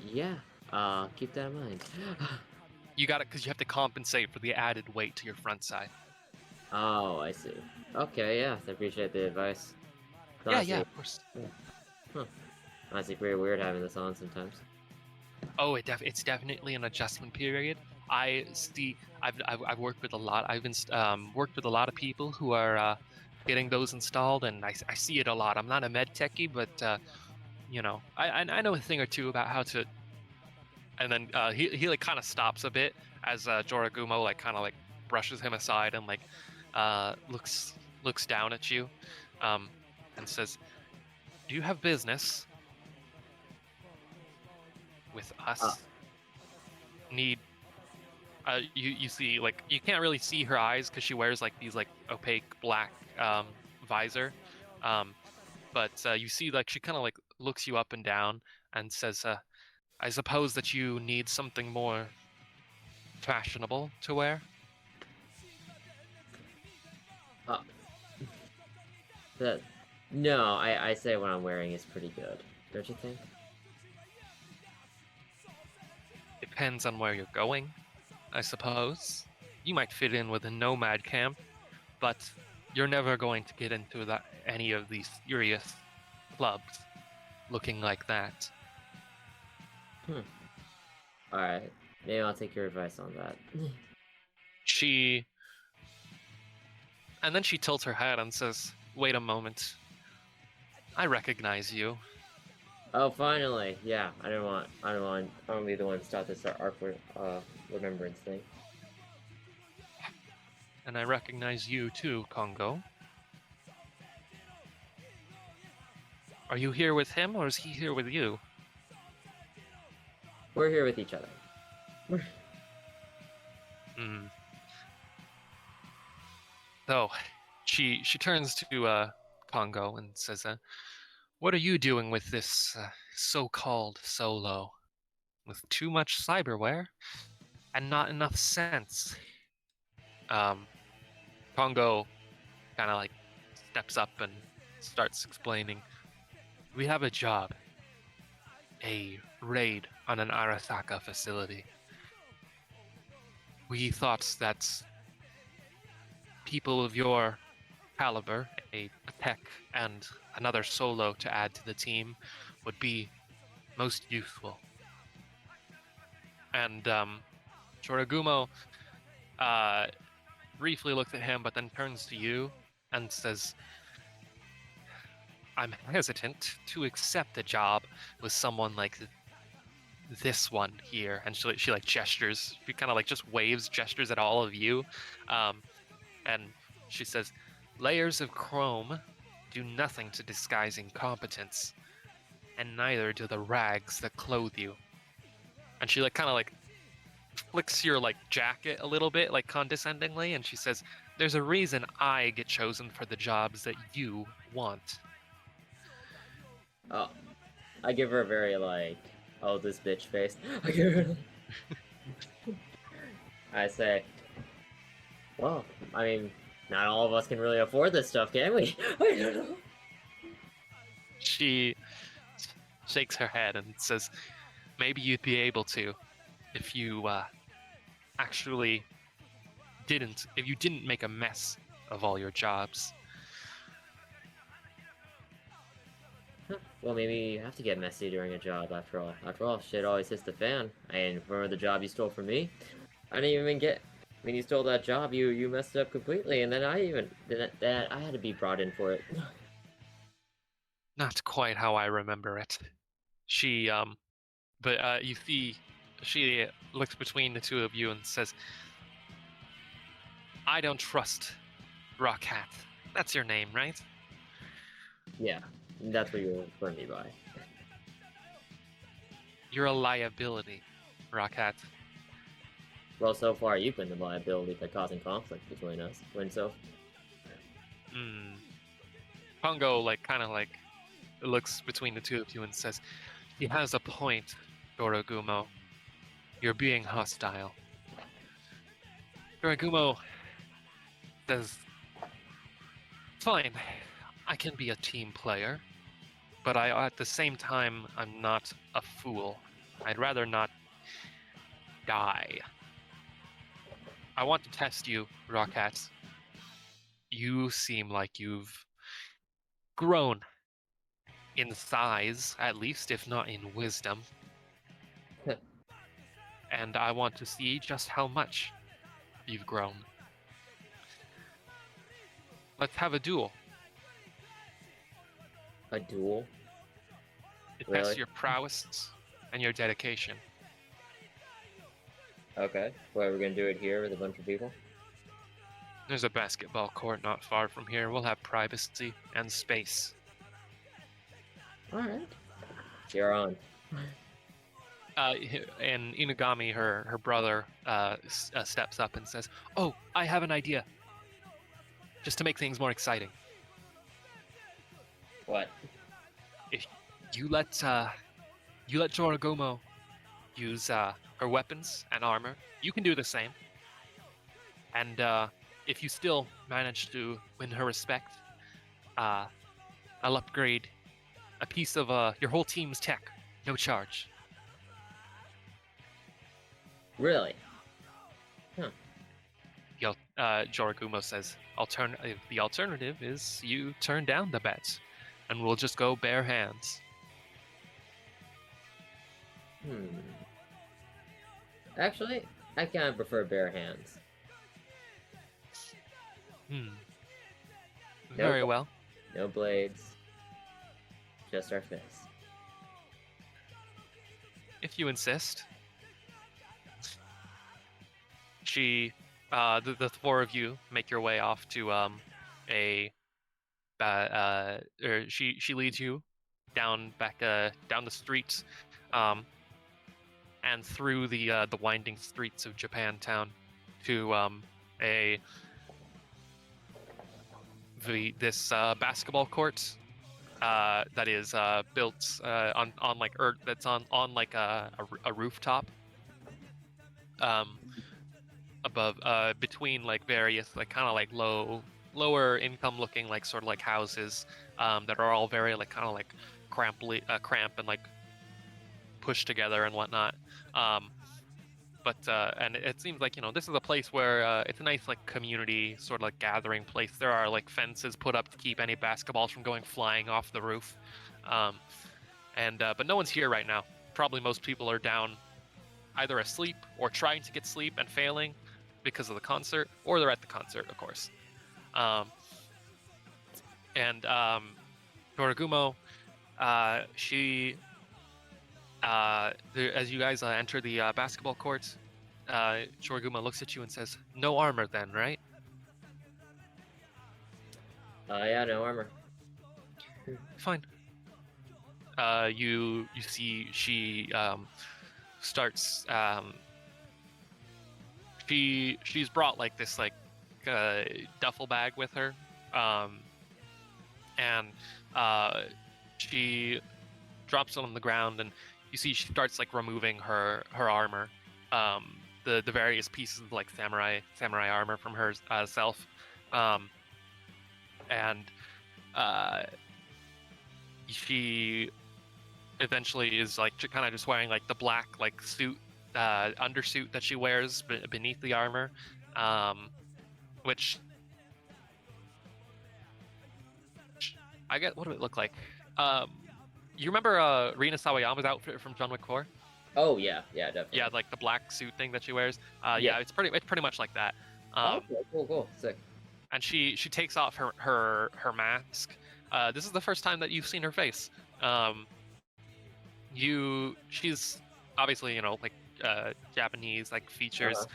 Yeah. Keep that in mind. You got it, because you have to compensate for the added weight to your front side. Oh, I see. Okay, yeah, I appreciate the advice. It's Yeah, honestly, of course. honestly pretty weird having this on sometimes. Oh, it's definitely an adjustment period. I've worked with a lot. I've been worked with a lot of people who are getting those installed, and I see it a lot. I'm not a med techie, but I know a thing or two about how to. And then he like kind of stops a bit as Joragumo like kind of like brushes him aside and like looks down at you, and says, "Do you have business with us?" Need you see, like, you can't really see her eyes because she wears like these like opaque black visor, but you see like she kind of like looks you up and down and says, "I suppose that you need something more fashionable to wear." Uh, that no, I say what I'm wearing is pretty good. Don't you think? Depends on where you're going, I suppose. You might fit in with a nomad camp, but you're never going to get into any of these serious clubs looking like that. All right, maybe I'll take your advice on that. And then she tilts her head and says, "Wait a moment. I recognize you." Oh, finally! Yeah, I don't want to be the one to start this awkward remembrance thing. And I recognize you too, Congo. Are you here with him, or is he here with you? We're here with each other. Hmm. So, she turns to Congo and says, "What are you doing with this so-called solo? With too much cyberware and not enough sense?" Congo kind of like steps up and starts explaining. "We have a job, a raid on an Arasaka facility. We thought that people of your caliber, a tech and another solo to add to the team, would be most useful." And Shoragumo briefly looks at him, but then turns to you and says, "I'm hesitant to accept a job with someone like this one here." And she like gestures, she kind of like just waves, gestures at all of you, and she says, "Layers of chrome do nothing to disguise incompetence, and neither do the rags that clothe you." And she like kind of like flicks your like jacket a little bit, like condescendingly, and she says, "There's a reason I get chosen for the jobs that you want." Oh, I give her a very like, oh, this bitch face. I give her. I say, well, I mean, not all of us can really afford this stuff, can we? I don't know. She shakes her head and says, "Maybe you'd be able to if you actually if you didn't make a mess of all your jobs." Well, maybe you have to get messy during a job after all. After all, shit always hits the fan. And remember the job you stole from me? I didn't even get. When you stole that job, you messed it up completely, and then I had to be brought in for it. Not quite how I remember it. She but you see, she looks between the two of you and says, "I don't trust Rockhat. That's your name, right?" Yeah, that's what you refer me by. "You're a liability, Rockhat." Well, so far you've been the liability for causing conflict between us, Winso. Congo kind of looks between the two of you and says, "He has a point, Dorogumo. You're being hostile." Dorogumo says, "Fine, I can be a team player, but at the same time, I'm not a fool. I'd rather not die. I want to test you, Rockhat. You seem like you've grown in size, at least, if not in wisdom. And I want to see just how much you've grown. Let's have a duel. A duel? It Really? tests your prowess and your dedication." Okay. What, we're gonna do it here with a bunch of people? "There's a basketball court not far from here. We'll have privacy and space." Alright. You're on. And Inugami, her brother, steps up and says, "Oh, I have an idea. Just to make things more exciting. What? If you let Jorogumo use her weapons and armor, you can do the same. And if you still manage to win her respect, I'll upgrade a piece of your whole team's tech, no charge. Really? Joragumo says, the alternative is you turn down the bet, and we'll just go bare hands. Actually, I kind of prefer bare hands. Very well. No blades. Just our fists. If you insist. The four of you make your way off to she leads you down the streets, and through the winding streets of Japantown to this basketball court that is built on like that's on like a rooftop above between like various like kind of like lower income looking like sort of like houses that are all very like kind of like cramped and like pushed together and whatnot. And it seems like, you know, this is a place where it's a nice like community sort of like gathering place. There are like fences put up to keep any basketballs from going flying off the roof. But no one's here right now. Probably most people are down either asleep or trying to get sleep and failing because of the concert, or they're at the concert, of course. Doragumo, as you guys enter the basketball court, Shoriguma looks at you and says, "No armor then, right?" Yeah, no armor. Fine. You see she starts she's brought like this like duffel bag with her, and she drops it on the ground, and you see she starts like removing her armor, the various pieces of like samurai armor from her self, and she eventually is like kind of just wearing like the black like suit undersuit that she wears beneath the armor, which I get. What do it look like? You remember Rina Sawayama's outfit from John Wick 4? Oh yeah, definitely. Yeah, like the black suit thing that she wears. Yeah. Yeah, it's pretty much like that. Okay, cool, sick. And she takes off her mask. This is the first time that you've seen her face. She's obviously, you know, like Japanese like features,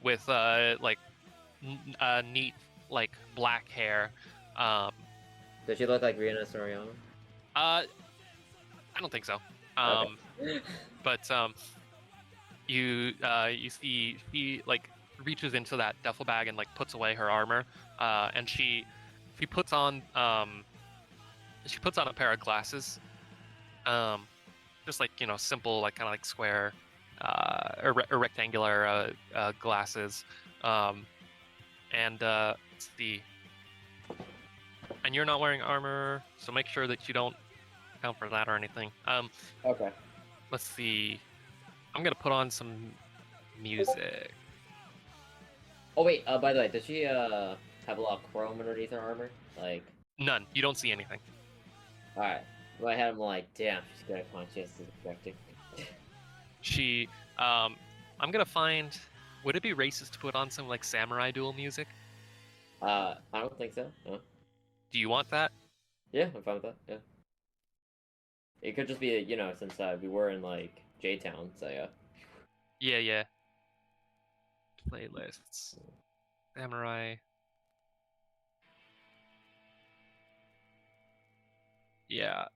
with like neat like black hair. Does she look like Rina Sorayama? I don't think so. Okay. But you see she like reaches into that duffel bag and like puts away her armor, and she puts on a pair of glasses, just like, you know, simple like kind of like square or rectangular glasses, and let's see. And you're not wearing armor, so make sure that you don't count for that or anything. Okay. Let's see. I'm gonna put on some music. Oh wait, by the way, does she have a lot of chrome underneath her armor? Like, None. You don't see anything. alright. Well, I had him like, damn, she's good at conscious expecting. She, I'm gonna find. Would it be racist to put on some like samurai duel music? I don't think so. No. Do you want that? Yeah, I'm fine with that. Yeah. It could just be, you know, since we were in like J-Town, so yeah. Yeah. Playlists. Samurai. Yeah.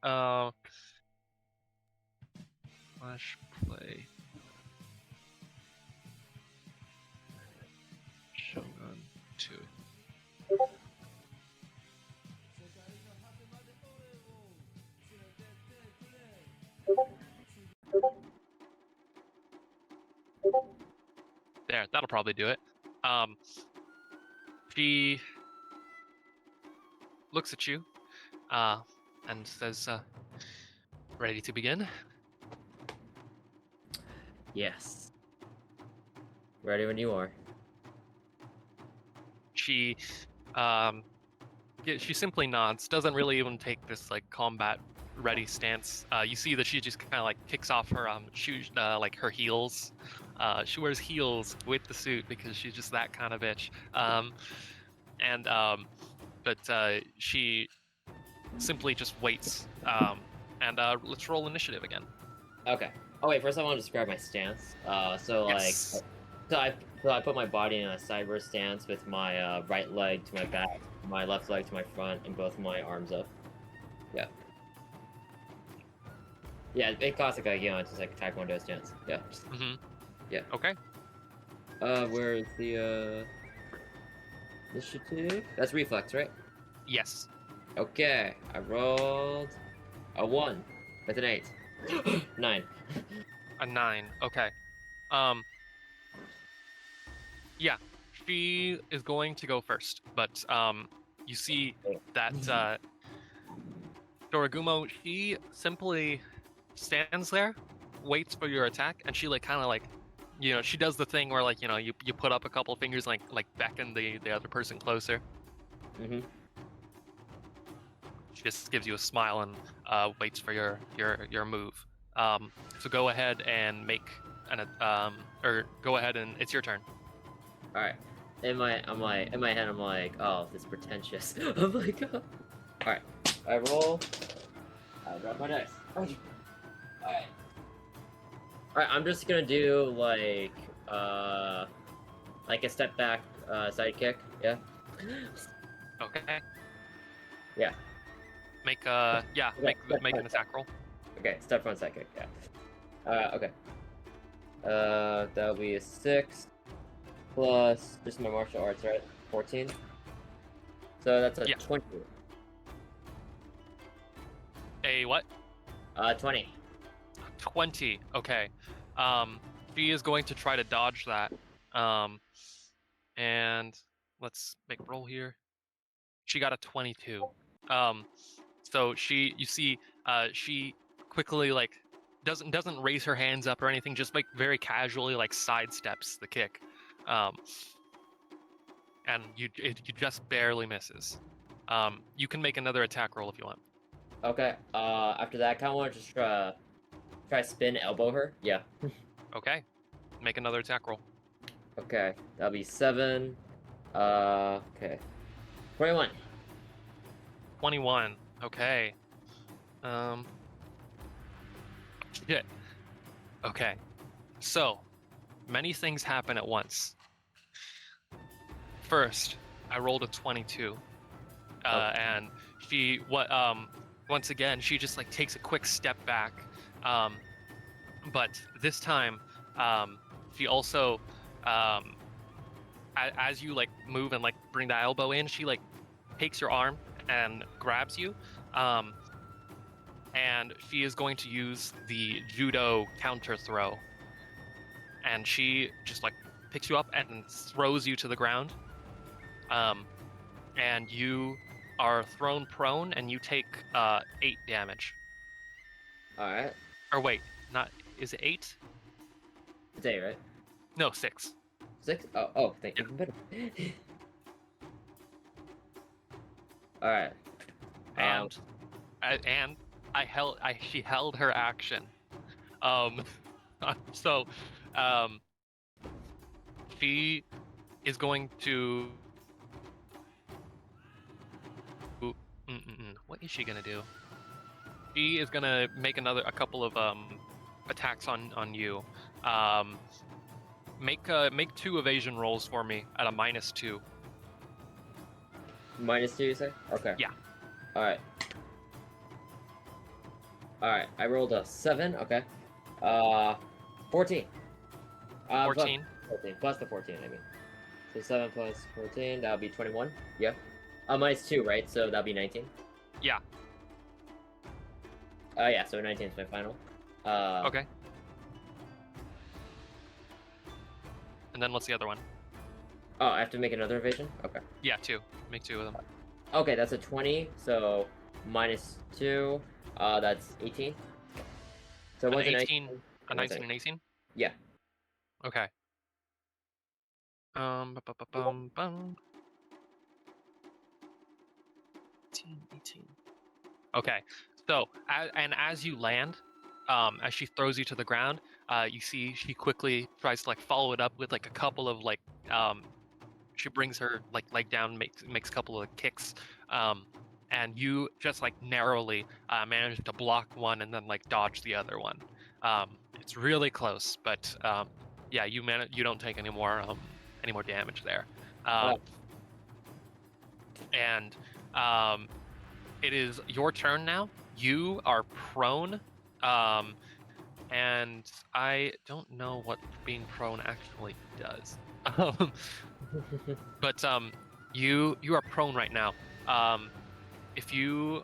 Flash play. Shogun 2. There, that'll probably do it. She looks at you, and says, "Ready to begin?" Yes. Ready when you are. She, she simply nods. Doesn't really even take this like combat ready stance. You see that she just kind of like kicks off her shoes, like her heels. She wears heels with the suit because she's just that kind of bitch. And but she simply just waits. And let's roll initiative again. Okay. Oh wait, first I want to describe my stance. So like, Yes. so I put my body in a sideways stance with my right leg to my back, my left leg to my front, and both my arms up. Yeah. Yeah, it classic, like, just like a Taekwondo stance. Yeah. Mm-hmm. Yeah. Okay. Where's the initiative? That's reflex, right? Yes. Okay, I rolled a 1 with an 8. 9. A 9. Okay. Um. Yeah. She is going to go first, but you see that Dorogumo, she simply stands there, waits for your attack, and she like kind of like, she does the thing where like you put up a couple fingers like beckon the other person closer. Mm-hmm. She just gives you a smile and waits for your move. So go ahead and make or go ahead and it's your turn. All right. In my head, I'm like, oh, this is pretentious. I'm like, oh. All right. I roll. I drop my dice. All right. All right. I'm just gonna do like a step back side kick. Yeah. Okay. Yeah. Make Okay, make an attack roll. Okay. Step front side kick. Yeah. Okay. That'll be a 6 plus just my martial arts, right? 14. So that's a 20. A what? 20. 20. Okay. She is going to try to dodge that. And let's make a roll here. She got a 22. So she quickly like doesn't raise her hands up or anything, just like very casually like sidesteps the kick. And you just barely misses. You can make another attack roll if you want. Okay. After that, I kind of want to just try spin elbow her. Yeah. Okay. Make another attack roll. Okay. That'll be 7. Okay. 21. 21. Okay. Shit. Okay. So, many things happen at once. First, I rolled a 22. And once again, she just like takes a quick step back. But this time, she also, as you like move and like bring the elbow in, she like takes your arm and grabs you. And she is going to use the judo counter throw. And she just like picks you up and throws you to the ground. And you are thrown prone and you take 8 damage. Alright. Or wait, is it 8? It's 8, right? No, 6. 6? Oh, thank you. Even better. Alright. And she held her action. So she is going to what is she gonna do? She is gonna make a couple of attacks on you. Make 2 evasion rolls for me at a -2. -2, you say? Okay. Yeah. Alright. Alright, I rolled a 7, okay. 14. 14. Plus the 14, I mean. So 7 plus 14, that'll be 21. Yeah. -2, right? So that'll be 19. Yeah. Yeah, so 19 is my final. Okay. And then what's the other one? Oh, I have to make another evasion? Okay. Yeah, 2. Make 2 of them. Okay, that's a 20, so minus 2. That's 18. So An what's an 18, 19? a What's 19 and 18? Yeah. Okay. Bum. 18. Okay. So, as you land, as she throws you to the ground, you see she quickly tries to like follow it up with like a couple of like she brings her like leg down, makes a couple of kicks, and you just like narrowly manage to block one and then like dodge the other one. It's really close, but yeah, you don't take any more damage there. Oh. And it is your turn now. You are prone, and I don't know what being prone actually does. But you are prone right now. If you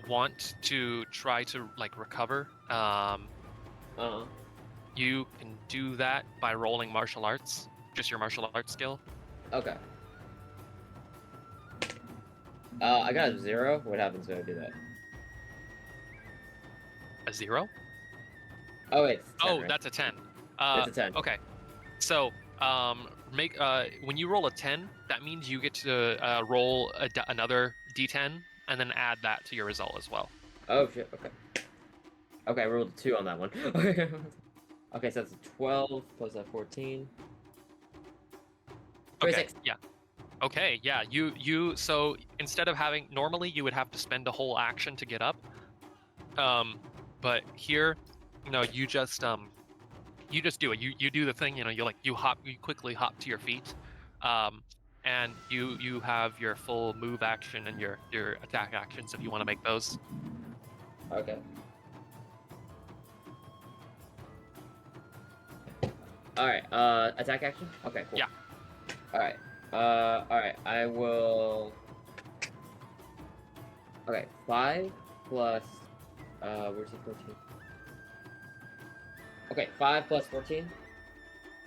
want to try to like recover, Uh-huh. you can do that by rolling martial arts, just your martial arts skill. Okay. I got a 0. What happens when I do that? A 0? Oh, wait. It's 10, Oh, right? that's a 10. It's a 10. Okay. So, make when you roll a 10, that means you get to roll another d10 and then add that to your result as well. Oh, shit. Okay. Okay, I rolled a 2 on that one. Okay, so that's a 12 plus a 14. 26. Okay. Yeah. Okay. Yeah. So instead of having normally you would have to spend a whole action to get up. But here, you just do it. You do the thing. You quickly hop to your feet, and you have your full move action and your attack actions if you want to make those. Okay. Alright, attack action? Okay, cool. Yeah. Alright. Alright, I will... Okay, 5 plus... where's the 14? Okay, 5 plus 14.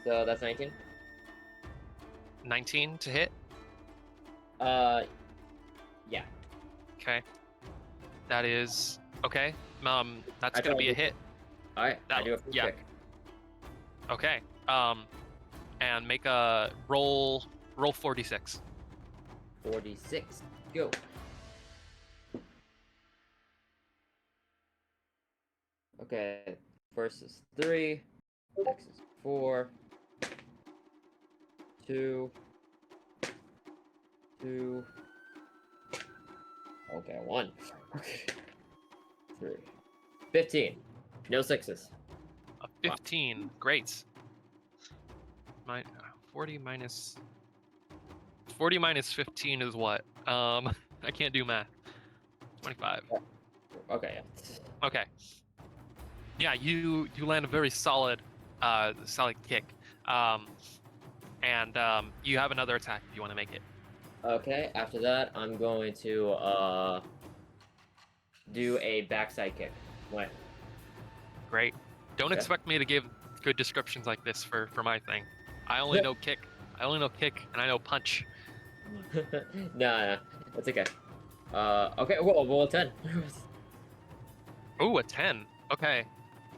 So that's 19. 19 to hit. Yeah. Okay. That is okay. That's I gonna tried be a to- hit. Alright, I do a free Yeah. kick. Okay. And make a roll 46. 46. Go. Okay, first is 3, next is 4, 2, 2, okay, 1, okay, 3, 15, no 6s. A 15. Great. 40 minus 15 is what? I can't do math. 25. Okay, yeah. Okay. Yeah, you land a very solid kick. And you have another attack if you want to make it. Okay, after that, I'm going to, do a backside kick. What? Great. Don't Okay. expect me to give good descriptions like this for my thing. I only know kick. And I know punch. Nah, that's okay. Okay, well, roll a 10. Ooh, a 10. Okay.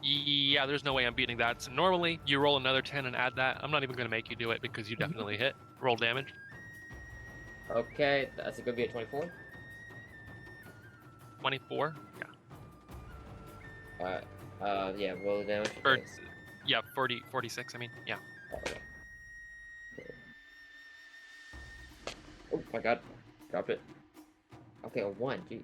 Yeah, there's no way I'm beating that. So normally you roll another 10 and add that. I'm not even going to make you do it because you definitely hit. Roll damage. Okay, that's gonna be a 24. 24. Yeah. Alright, yeah, roll the damage. Or, Okay. yeah, 46, I mean. Yeah. Okay. Oh my god, dropped it. Okay, a 1, geez.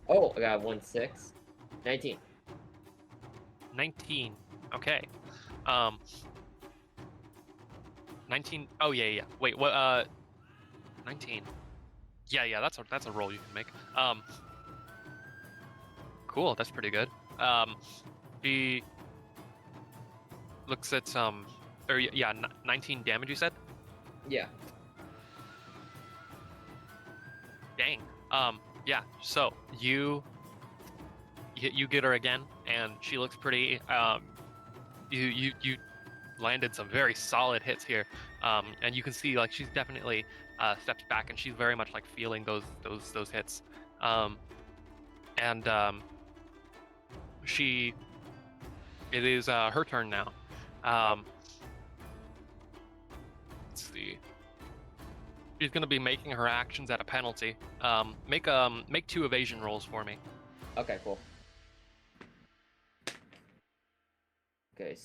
Oh, I got 1, 6. 19. 19. Okay. 19. Oh yeah. Wait, what? 19. Yeah. That's a roll you can make. Cool. That's pretty good. He looks at 19 damage. You said. Yeah. Dang. Yeah. So you you get her again, and she looks pretty. You landed some very solid hits here, and you can see like she's definitely stepped back, and she's very much like feeling those hits. And it is her turn now. Let's see. She's gonna be making her actions at a penalty. Make 2 evasion rolls for me. Okay, cool. Okay,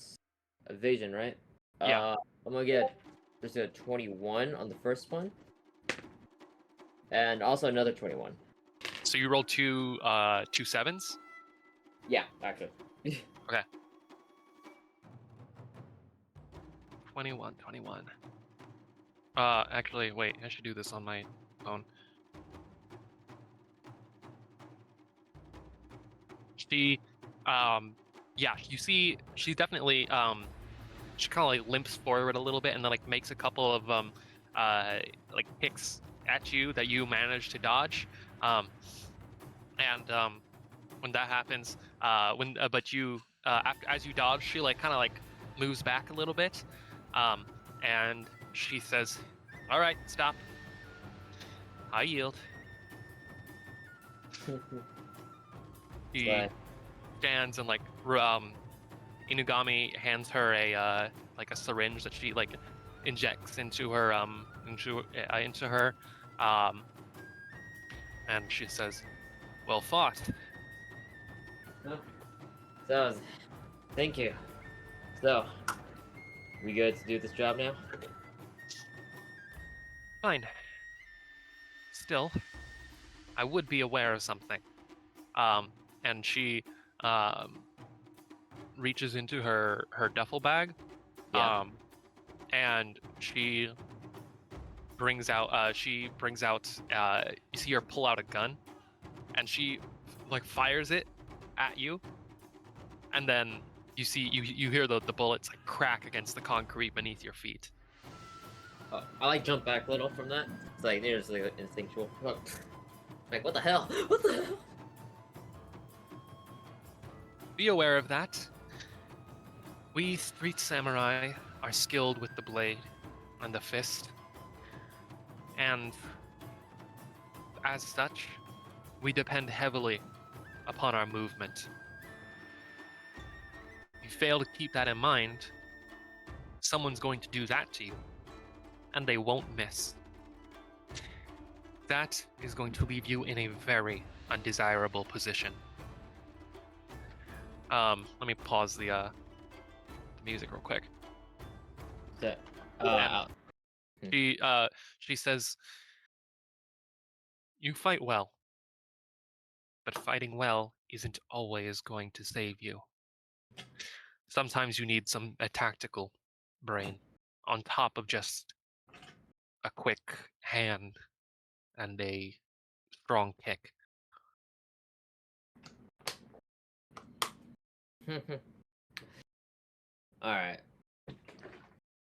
evasion, right? Yeah. I'm gonna get just a 21 on the first one, and also another 21. So you rolled 2 7s. Yeah, actually. 21. Actually, wait. I should do this on my phone. She, yeah, you see, she's definitely, she kind of like limps forward a little bit and then like makes a couple of like kicks at you that you manage to dodge. And when that happens, but you as you dodge, she like kind of like moves back a little bit, and she says, "All right, stop. I yield." She Bye. stands and like Inugami hands her a like a syringe that she like injects into her into her, and she says, "Well fought." So, thank you. So, we good to do this job now? Fine. Still, I would be aware of something. And she reaches into her duffel bag, Yeah. and she brings out you see her pull out a gun, and she like fires it at you, and then you see you hear the bullets like crack against the concrete beneath your feet. I like jump back a little from that. It's like there's like instinctual. Like what the hell? What the hell? Be aware of that. We street samurai are skilled with the blade and the fist, and as such, we depend heavily upon our movement. If you fail to keep that in mind, someone's going to do that to you, and they won't miss. That is going to leave you in a very undesirable position. Let me pause the music real quick. She says, "You fight well, but fighting well isn't always going to save you. Sometimes you need a tactical brain on top of just a quick hand and a strong kick." Alright.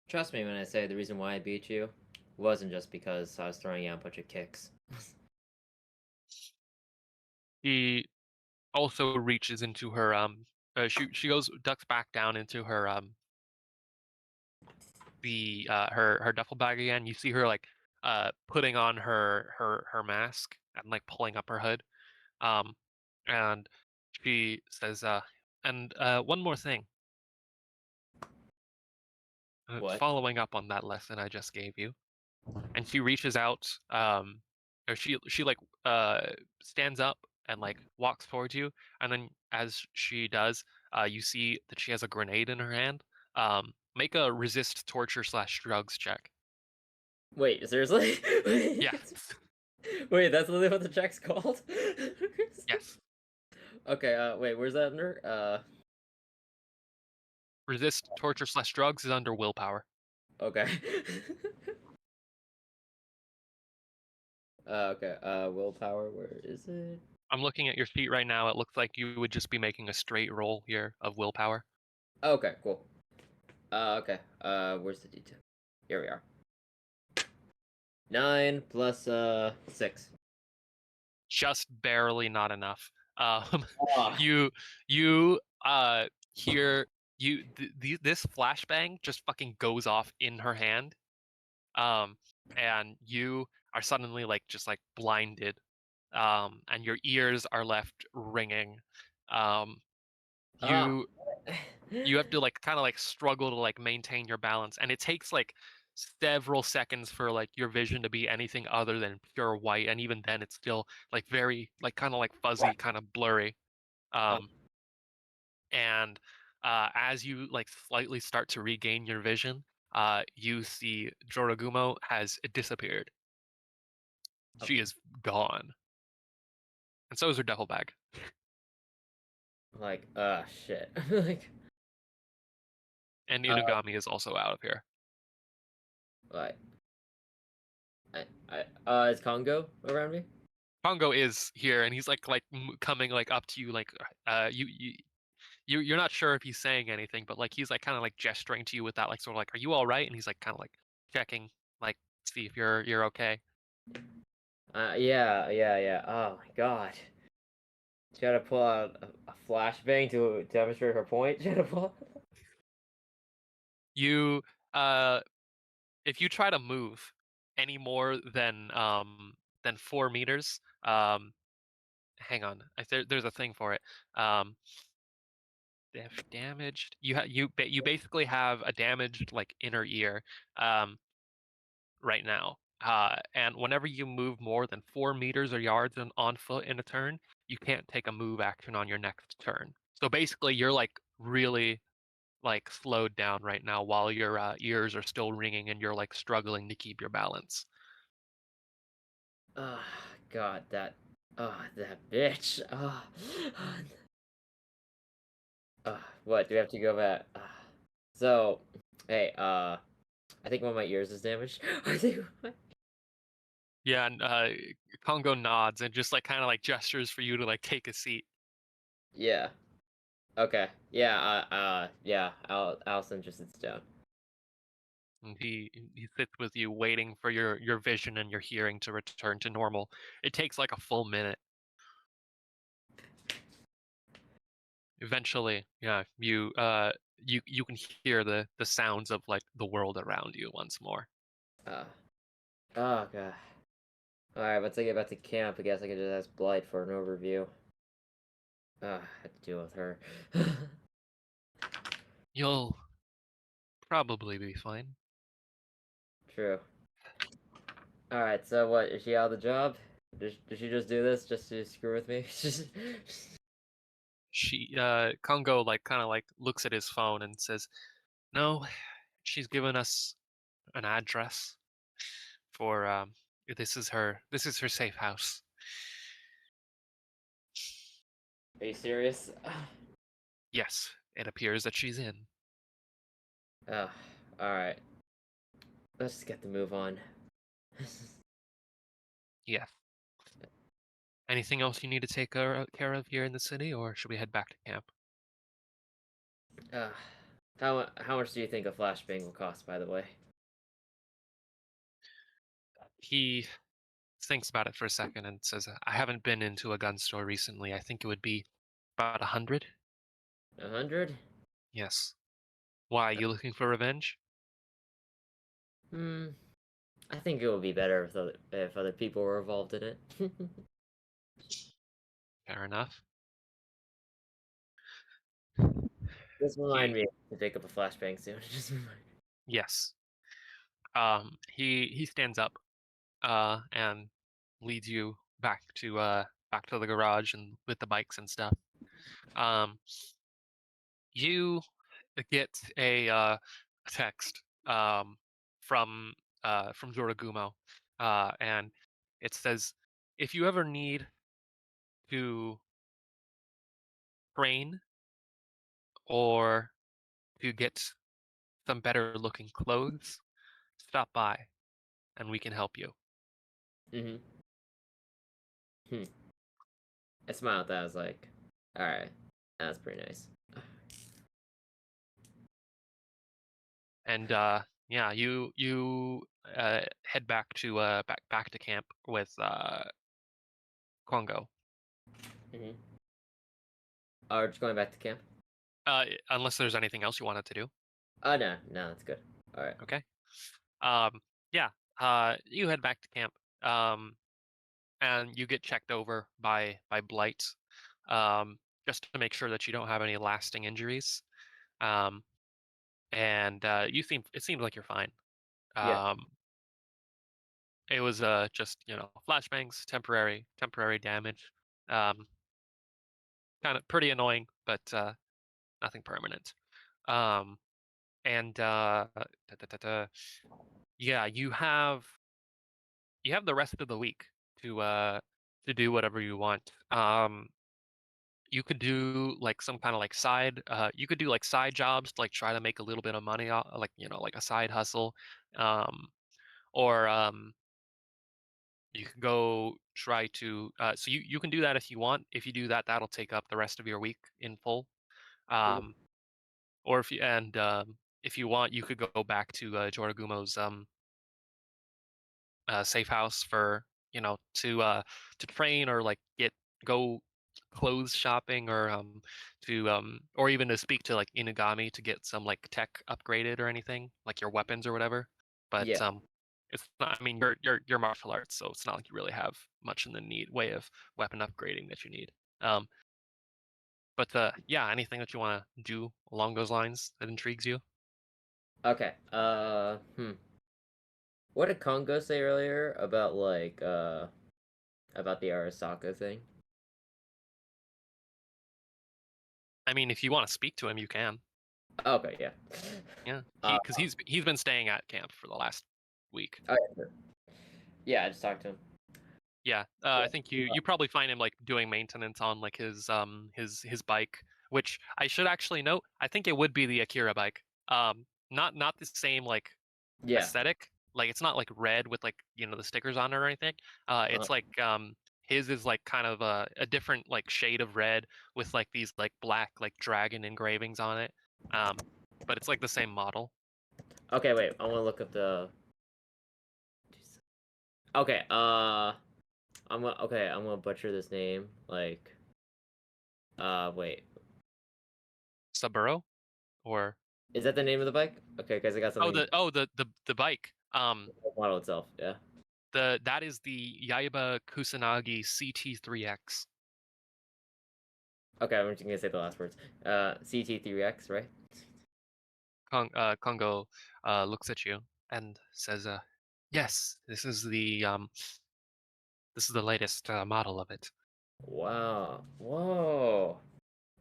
Trust me when I say the reason why I beat you wasn't just because I was throwing out a bunch of kicks. He also reaches into her she ducks back down into her her duffel bag again. You see her like putting on her mask and like pulling up her hood. And she says, and one more thing. What? Following up on that lesson I just gave you. And she reaches out, or she like stands up and like walks towards you, and then as she does, you see that she has a grenade in her hand. Make a resist torture / drugs check. Wait, seriously? Wait. Yeah. Wait, that's literally what the check's called? Yes. Okay, wait, where's that under? Resist torture / drugs is under willpower. Okay. Okay, willpower, where is it? I'm looking at your sheet right now. It looks like you would just be making a straight roll here of willpower. Okay, cool. Okay, where's the detail? Here we are. 9 plus, 6. Just barely not enough. Oh. You hear this flashbang just fucking goes off in her hand, and you are suddenly like just like blinded, and your ears are left ringing. Um, Ah. you you have to like kind of like struggle to like maintain your balance, and it takes like several seconds for like your vision to be anything other than pure white, and even then it's still like very like kind of like fuzzy, kind of blurry. Um, and as you like slightly start to regain your vision, you see Jorogumo has disappeared. She is gone, and so is her duffel bag. Like, shit. Like, And uh, Inugami is also out of here. like, is Congo around me? Pongo is here, and he's like coming like up to you, like you're not sure if he's saying anything, but like he's like kind of like gesturing to you with that like sort of like, are you all right? And he's like kind of like checking, like see if you're okay. Yeah. Oh my god. She had to pull out a flashbang to demonstrate her point. She had to pull. You if you try to move any more than 4 meters, hang on, there's a thing for it. Damaged. You basically have a damaged like inner ear um, right now. And whenever you move more than 4 meters or yards on foot in a turn, you can't take a move action on your next turn. So basically, you're like really like slowed down right now while your ears are still ringing and you're like struggling to keep your balance. Oh god, that bitch. What? Do we have to go back? So, hey, I think one of my ears is damaged. I think. Yeah, and Congo nods and just like kind of like gestures for you to like take a seat. Yeah. Okay. Yeah. Yeah. Allison just sits down. And he sits with you, waiting for your vision and your hearing to return to normal. It takes like a full minute. Eventually, yeah, you can hear the sounds of like the world around you once more. Uh. Oh god. All right. Once I get back to camp, I guess I could just ask Blight for an overview. I had to deal with her. You'll probably be fine. True. All right. So what? Is she out of the job? Does she just do this just to screw with me? She Congo like kind of like looks at his phone and says, "No, she's given us an address for this is her safe house." Are you serious? Yes, it appears that she's in. Oh, all right. Let's just get the move on. Yes. Anything else you need to take care of here in the city, or should we head back to camp? uh, how much do you think a flashbang will cost, by the way? He thinks about it for a second and says, "I haven't been into a gun store recently. I think it would be about 100." 100? Yes. Why, you looking for revenge? Hmm. I think it would be better if other people were involved in it. Fair enough. Just remind He, me to pick up a flashbang soon. Just remind me. yes. He stands up, and leads you back to the garage and with the bikes and stuff. Um, you get a text from Zoragumo, and it says, "If you ever need to train or to get some better looking clothes, stop by and we can help you." Mhm. Hmm. I smiled at that. I was like, all right, that's pretty nice. And yeah, you head back to back to camp with Kongo. Mhm. Or just going back to camp? Unless there's anything else you wanted to do. Oh no, no, that's good. All right. Okay. Yeah. You head back to camp. Um, and you get checked over by Blight, just to make sure that you don't have any lasting injuries. Um, and it seems like you're fine. Yeah. Um, it was just flashbangs, temporary damage. Um, kind of pretty annoying, but nothing permanent. Um, and yeah, you have the rest of the week to do whatever you want. You could do like some kind of like side you could do like side jobs to like try to make a little bit of money like like a side hustle. Um or you can go try to so you can do that if you want. If you do that, that'll take up the rest of your week in full. Mhm. Um or if you want, you could go back to Joragumo's safe house for to train or like go clothes shopping or or even to speak to like Inugami to get some like tech upgraded or anything like your weapons or whatever. But Yeah. it's not. I mean, you're martial arts, so it's not like you really have much in the need way of weapon upgrading that you need. Um, but yeah, anything that you want to do along those lines that intrigues you. Okay. What did Congo say earlier about about the Arasaka thing? I mean, if you want to speak to him, you can. Okay, yeah. Yeah, Uh, because he's been staying at camp for the last week. okay, sure. Yeah, I just talked to him. Yeah, I think you probably find him like doing maintenance on like his bike, which I should actually note. I think it would be the Akira bike. Not the same like Yeah. aesthetic. Like it's not like red with like the stickers on it or anything. Uh, It's like his is like kind of a different like shade of red with like these like black like dragon engravings on it. Um, but it's like the same model. okay, wait. I want to look up the. Okay. Okay. I'm gonna butcher this name. Like. Wait. Saburo or Is that the name of the bike? Okay, because I got something. the bike. The model itself. Yeah. That is the Yaiba Kusanagi CT3X. Okay, I'm just gonna say the last words. CT3X, right? Kongo looks at you and says, "Yes, this is the latest model of it." Wow. Whoa.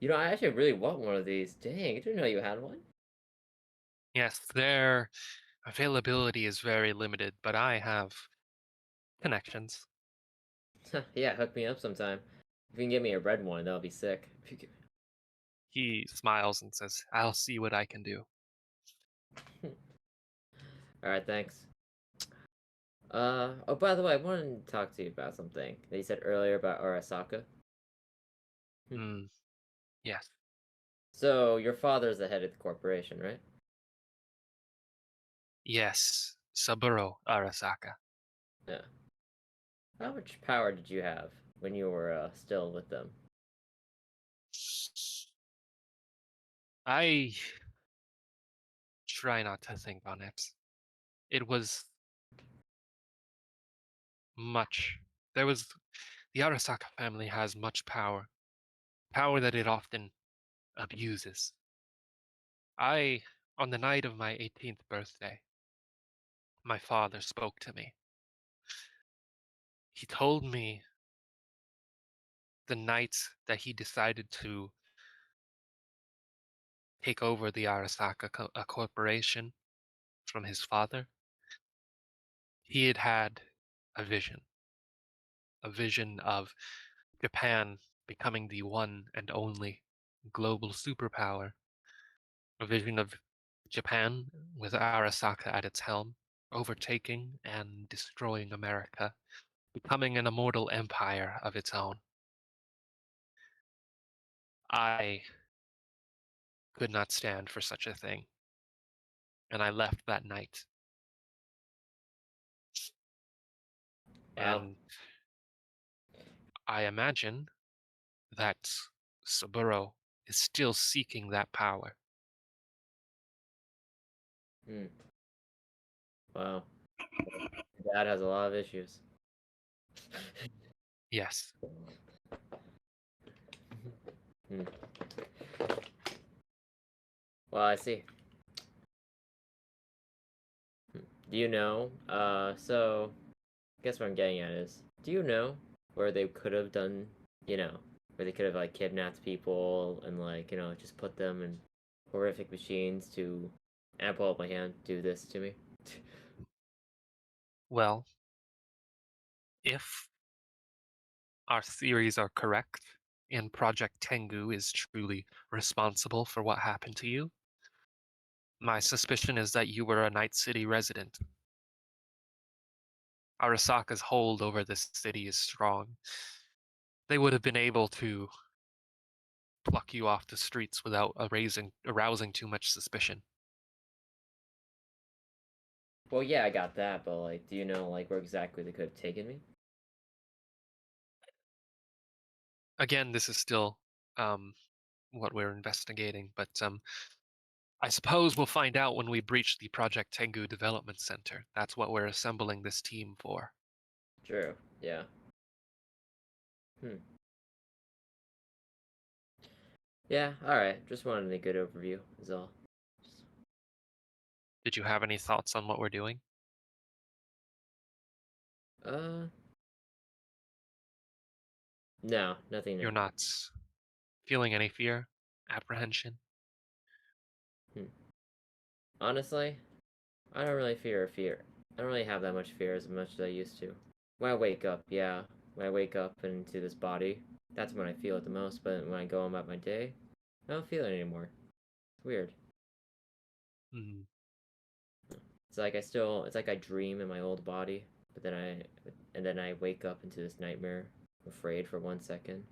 I actually really want one of these. Dang, I didn't know you had one. Yes, their availability is very limited, but I have connections. Yeah, hook me up sometime. If you can get me a red one, that'll be sick. If you He smiles and says, "I'll see what I can do." All right, thanks. Oh, by the way, I wanted to talk to you about something that you said earlier about Arasaka. Hmm. Yes. So, your father's the head of the corporation, right? Yes. Saburo Arasaka. Yeah. How much power did you have when you were still with them? I try not to think on it. It was much. There was The Arasaka family has much power, power that it often abuses. I, on the night of my 18th birthday, my father spoke to me. He told me the night that he decided to take over the Arasaka corporation from his father, he had had a a vision of Japan becoming the one and only global superpower, a vision of Japan with Arasaka at its helm, overtaking and destroying America, becoming an immortal empire of its own. I could not stand for such a thing, and I left that night. Wow. And I imagine that Saburo is still seeking that power. Hmm. Wow. Your dad has a lot of issues. Yes. Hmm. Well, I see. Hmm. Do you know? So I guess what I'm getting at is, do you know where they could have done, where they could have like kidnapped people and like, just put them in horrific machines to, and I pull up my hand, do this to me? Well, if our theories are correct, and Project Tengu is truly responsible for what happened to you, my suspicion is that you were a Night City resident. Arasaka's hold over this city is strong. They would have been able to pluck you off the streets without arousing too much suspicion. Well, yeah, I got that, but like, do you know like where exactly they could have taken me? Again, this is still what we're investigating, but I suppose we'll find out when we breach the Project Tengu Development Center. That's what we're assembling this team for. True. Yeah. Hmm. Yeah. All right. Just wanted a good overview. Is all. Did you have any thoughts on what we're doing? Uh. No, nothing new. You're not feeling any fear, apprehension? Hmm. Honestly, I don't really fear. I don't really have that much fear as much as I used to. When I wake up, yeah. When I wake up into this body, that's when I feel it the most. But when I go about my day, I don't feel it anymore. It's weird. Hmm. It's like it's like I dream in my old body, but then I wake up into this nightmare, afraid for 1 second,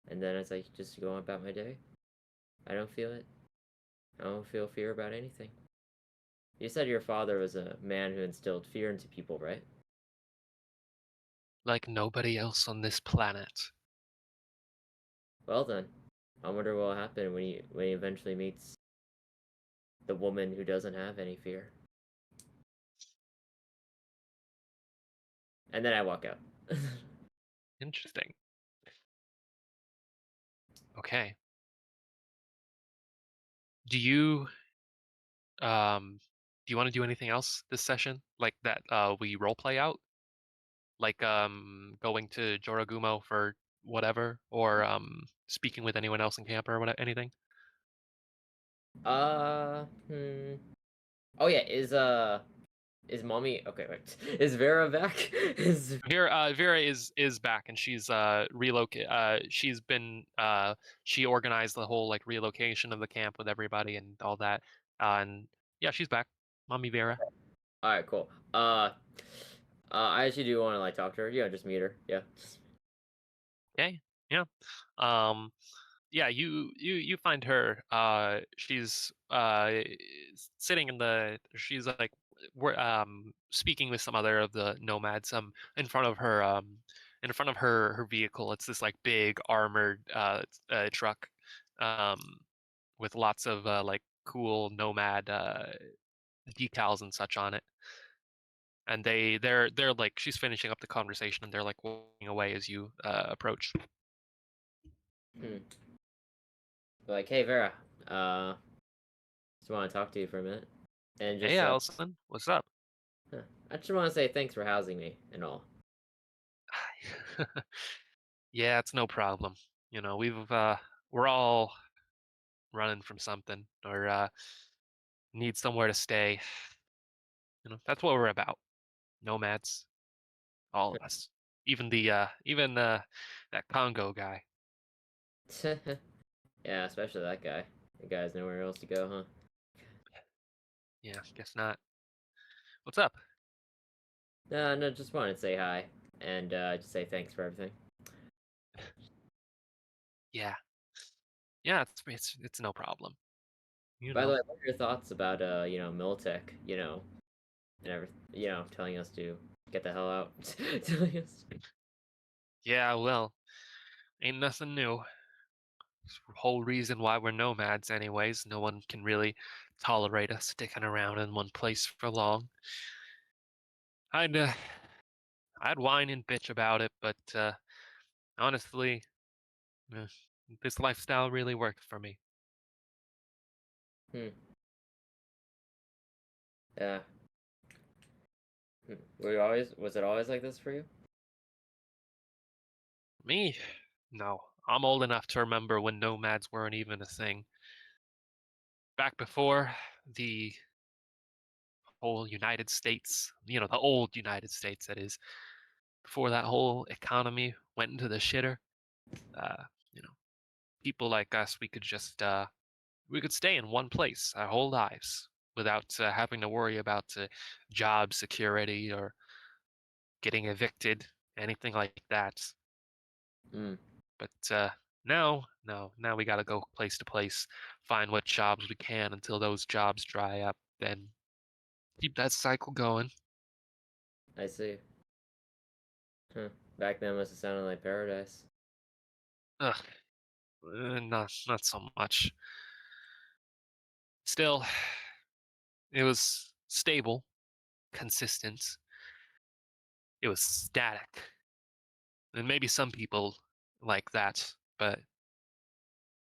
and then it's like just going about my day. I don't feel it. I don't feel fear about anything. You said your father was a man who instilled fear into people, right? Like nobody else on this planet. Well then, I wonder what will happen when he eventually meets the woman who doesn't have any fear. And then I walk out. Interesting. Okay. Do you do you want to do anything else this session? Like that we role play out? Like going to Joragumo for whatever, or speaking with anyone else in camp or what anything? Hmm. Oh yeah, is mommy okay? Wait, is Vera back? Is Vera is back, and she's relocate. She's been she organized the whole like relocation of the camp with everybody and all that. And yeah, she's back. Mommy Vera. all right, cool. I actually do want to like talk to her. Yeah, just meet her. Yeah. Okay. Yeah. Um. Yeah. You find her. She's sitting in the. She's like we're speaking with some other of the nomads in front of her her vehicle. It's this like big armored truck um with lots of like cool nomad decals and such on it. And they're like she's finishing up the conversation and they're like walking away as you approach. Hmm. Like, hey Vera, uh, just want to talk to you for a minute, and Hey just Allison, what's up? huh. I just want to say thanks for housing me and all. Yeah, it's no problem. You know, we're all running from something or need somewhere to stay. You know, that's what we're about. Nomads, all of us. Even that Congo guy. Yeah, especially that guy. The guy has nowhere else to go, huh? Yeah, guess not. What's up? No, no, just wanted to say hi and just say thanks for everything. Yeah. Yeah, it's no problem. You By the know. way, what are your thoughts about Militech, and everything, telling us to get the hell out, telling us. Yeah, well, ain't nothing new. whole reason why we're nomads, anyways. No one can really tolerate us sticking around in one place for long. I'd uh, I'd whine and bitch about it, but honestly, uh, this lifestyle really worked for me. Hmm. Yeah. Was it always like this for you? Me? No. I'm old enough to remember when nomads weren't even a thing. Back before the whole United States, the old United States, that is, before that whole economy went into the shitter, uh, you know, people like us, we could stay in one place our whole lives without having to worry about job security or getting evicted, anything like that. Hmm. But now, no, now we got to go place to place, find what jobs we can until those jobs dry up, then keep that cycle going. I see. Huh. Back then must have sounded like paradise. Ugh, not so much. Still, it was stable, consistent. It was static. And maybe some people like that, but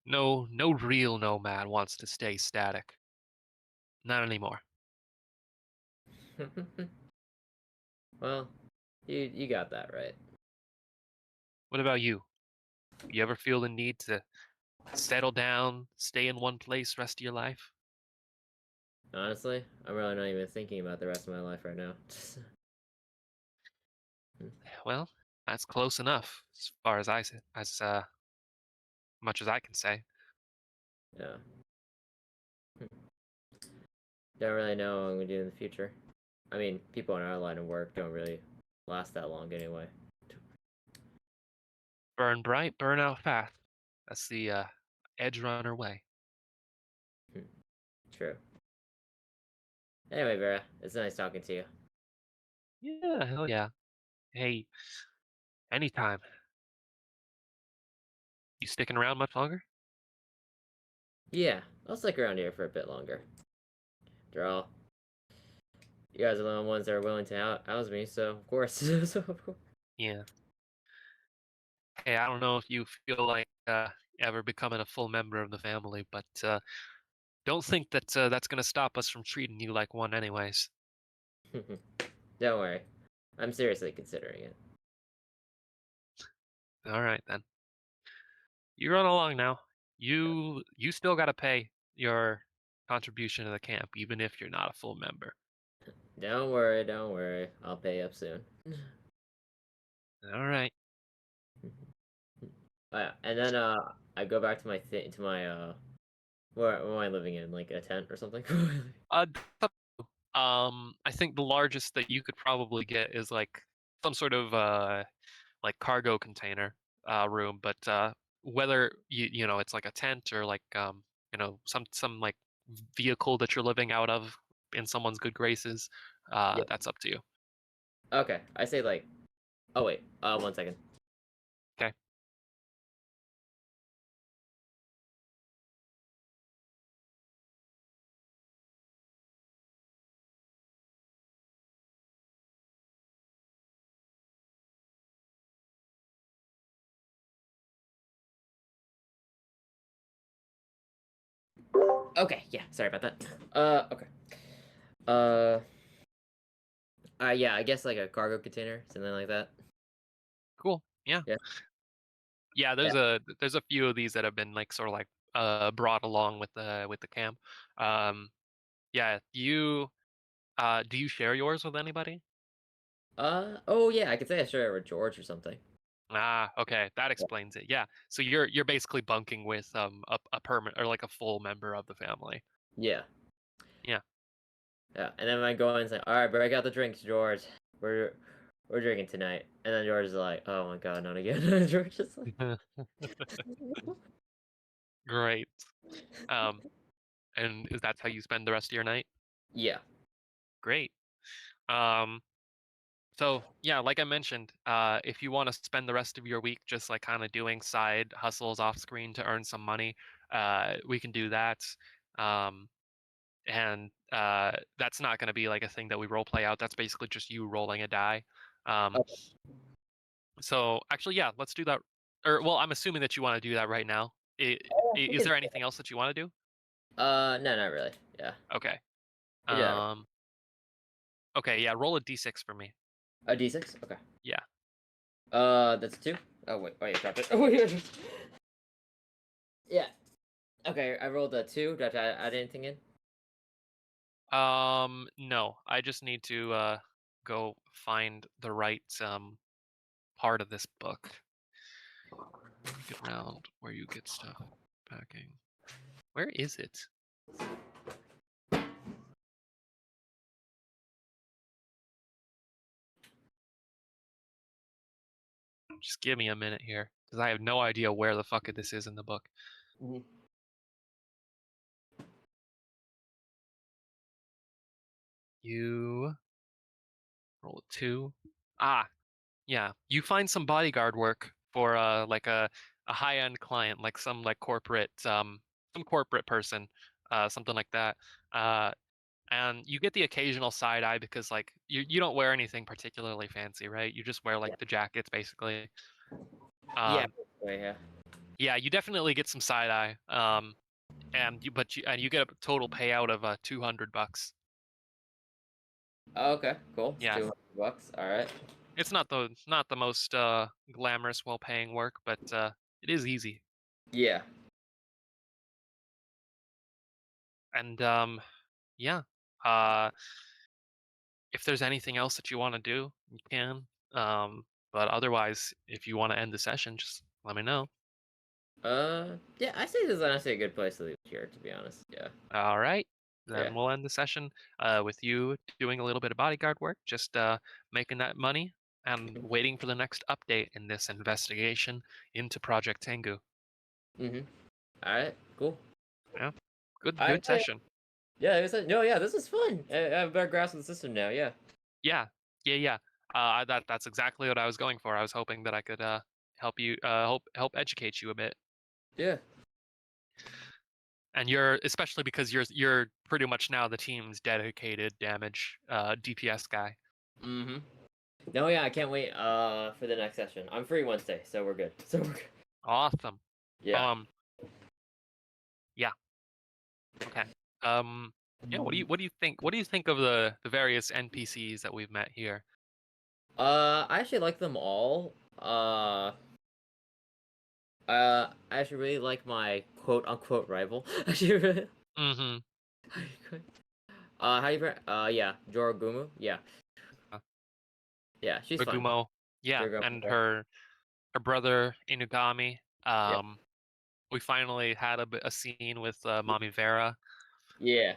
no real nomad wants to stay static. Not anymore. Well, you got that right. What about you? You ever feel the need to settle down, stay in one place rest of your life? Honestly, I'm really not even thinking about the rest of my life right now. Well, that's close enough as far as as much as I can say. Yeah. Don't really know what I'm gonna do in the future. I mean, people in our line of work don't really last that long anyway. Burn bright, burn out fast. That's the edge runner way. True. Anyway, Vera, it's nice talking to you. Yeah, hell yeah. Hey, anytime. You sticking around much longer? Yeah, I'll stick around here for a bit longer. After all, you guys are the only ones that are willing to house me, so of course. So of course. Yeah. Hey, I don't know if you feel like ever becoming a full member of the family, but don't think that that's going to stop us from treating you like one, anyways. Don't worry, I'm seriously considering it. All right then. You run along now. You still got to pay your contribution to the camp, even if you're not a full member. Don't worry. I'll pay up soon. All right. Oh, yeah. And then I go back to my where am I living in? Like a tent or something? Uh, I think the largest that you could probably get is like some sort of like cargo container room, but whether it's like a tent or like some like vehicle that you're living out of in someone's good graces, Yeah. that's up to you. Okay. I say like. Oh wait. 1 second. Okay. Okay. Yeah. Sorry about that. Okay. Uh. Yeah. I guess like a cargo container, something like that. Cool. Yeah. Yeah. Yeah. Yeah. There's a few of these that have been like sort of like brought along with the camp. Um. Yeah. Do you share yours with anybody? Oh yeah. I could say I share it with George or something. Ah, okay, that Yeah. explains it. Yeah, so you're basically bunking with a permanent or like a full member of the family. Yeah. Yeah. Yeah. And then I go in and say, "All right, break out the drinks, George. We're we're drinking tonight." And then George is like, "Oh my god, not again." George is like, Great. Um, and is that how you spend the rest of your night? "Yeah." Great. Um, So yeah, like I mentioned, if you want to spend the rest of your week just like kind of doing side hustles off screen to earn some money, we can do that. Um, and that's not going to be like a thing that we role play out. That's basically just you rolling a die. Um, Okay. so actually, yeah, let's do that. Or well, I'm assuming that you want to do that right now. We Is can- there anything else that you want to do? No, not really. Yeah. Okay. We do that. Um, okay, yeah, roll a d6 for me. A D6. Okay. Yeah. That's 2. Oh wait, drop it. Oh yeah. Yeah. Okay, I rolled a 2. Do I have to add anything in? No, I just need to go find the right part of this book. Get around where you get stuff. Packing. Where is it? Just give me a minute here, because I have no idea where the fuck this is in the book. Mm-hmm. You roll a 2. Ah, yeah. You find some bodyguard work for like a high-end client, like some like corporate some corporate person, something like that. And you get the occasional side eye because like you don't wear anything particularly fancy, right? You just wear like Yeah. the jackets basically. Yeah. Um, Wait, yeah. yeah, you definitely get some side eye. And you get a total payout of $200. Oh, okay. Cool. It's Yeah, $200. All right. it's not the most glamorous, well-paying work, but it is easy. Yeah. And yeah, uh, if there's anything else that you want to do, you can. But otherwise, if you want to end the session, just let me know. Yeah. I say this is honestly a good place to leave it here. To be honest. Yeah. All right, Yeah. then we'll end the session with you doing a little bit of bodyguard work, just making that money and waiting for the next update in this investigation into Project Tengu. Mhm. All right. Cool. Yeah, good I good session. Yeah. No. Yeah. This is fun. I have a better grasp of the system now. Yeah. Yeah, yeah. That's exactly what I was going for. I was hoping that I could help you help educate you a bit. Yeah. And you're especially because you're pretty much now the team's dedicated damage DPS guy. Mhm. No. Yeah. I can't wait. For the next session. I'm free Wednesday, so we're good. So we're good. Awesome. Yeah. Yeah. Okay. Yeah. What do you think of the various NPCs that we've met here? I actually like them all. I actually really like my quote unquote rival. Actually, really. Mm-hmm. How do you yeah, Jorogumu. Yeah, Uh, yeah, she's fun. Bagumo. Yeah, Jorogumu. and her brother Inugami. Yeah, We finally had a scene with Mommy Vera. yeah.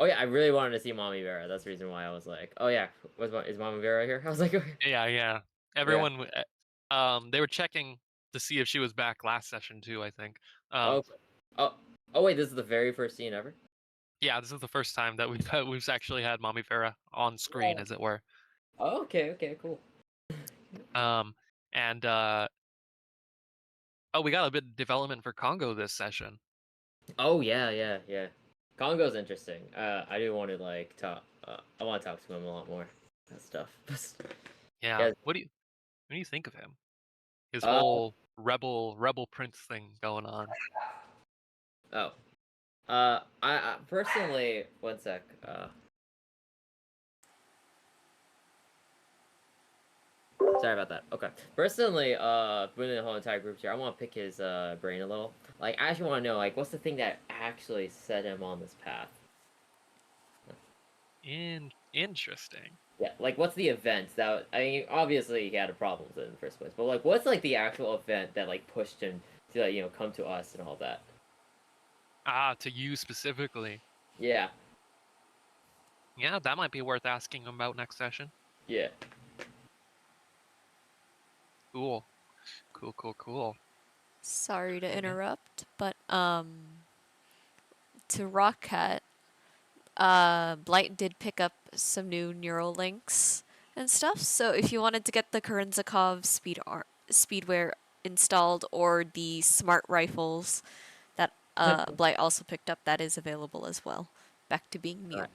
Oh yeah, I really wanted to see Mommy Vera. That's the reason why I was like, oh yeah, is Mommy Vera here? I was like, okay. Yeah, yeah. Yeah. Everyone, they were checking to see if she was back last session too. I think. Oh, oh, oh wait, this is the very first scene ever. Yeah, this is the first time that we've actually had Mommy Vera on screen, Oh, as it were. oh, okay, okay, cool. Um, and oh, we got a bit of development for Congo this session. Oh yeah, yeah, yeah. Congo's interesting. I do want to like talk. I want to talk to him a lot more. That stuff. Yeah. Yeah. What do you think of him? His Uh. whole rebel prince thing going on. Oh. I personally, one sec. Sorry about that. Okay. Personally, within the whole entire group here, I want to pick his brain a little. Like, I actually want to know, like, what's the thing that actually set him on this path? Interesting. Yeah, like, what's the event that? I mean, obviously he had a problem with it in the first place, but like, what's like the actual event that like pushed him to like, come to us and all that? Ah, to you specifically. Yeah. Yeah, that might be worth asking him about next session. Yeah. Cool. Cool. Sorry to Okay. interrupt, but to Rockcat, Blight did pick up some new neural links and stuff. So if you wanted to get the Kernzakov speedware installed or the smart rifles that Blight also picked up, that is available as well. Back to being mute.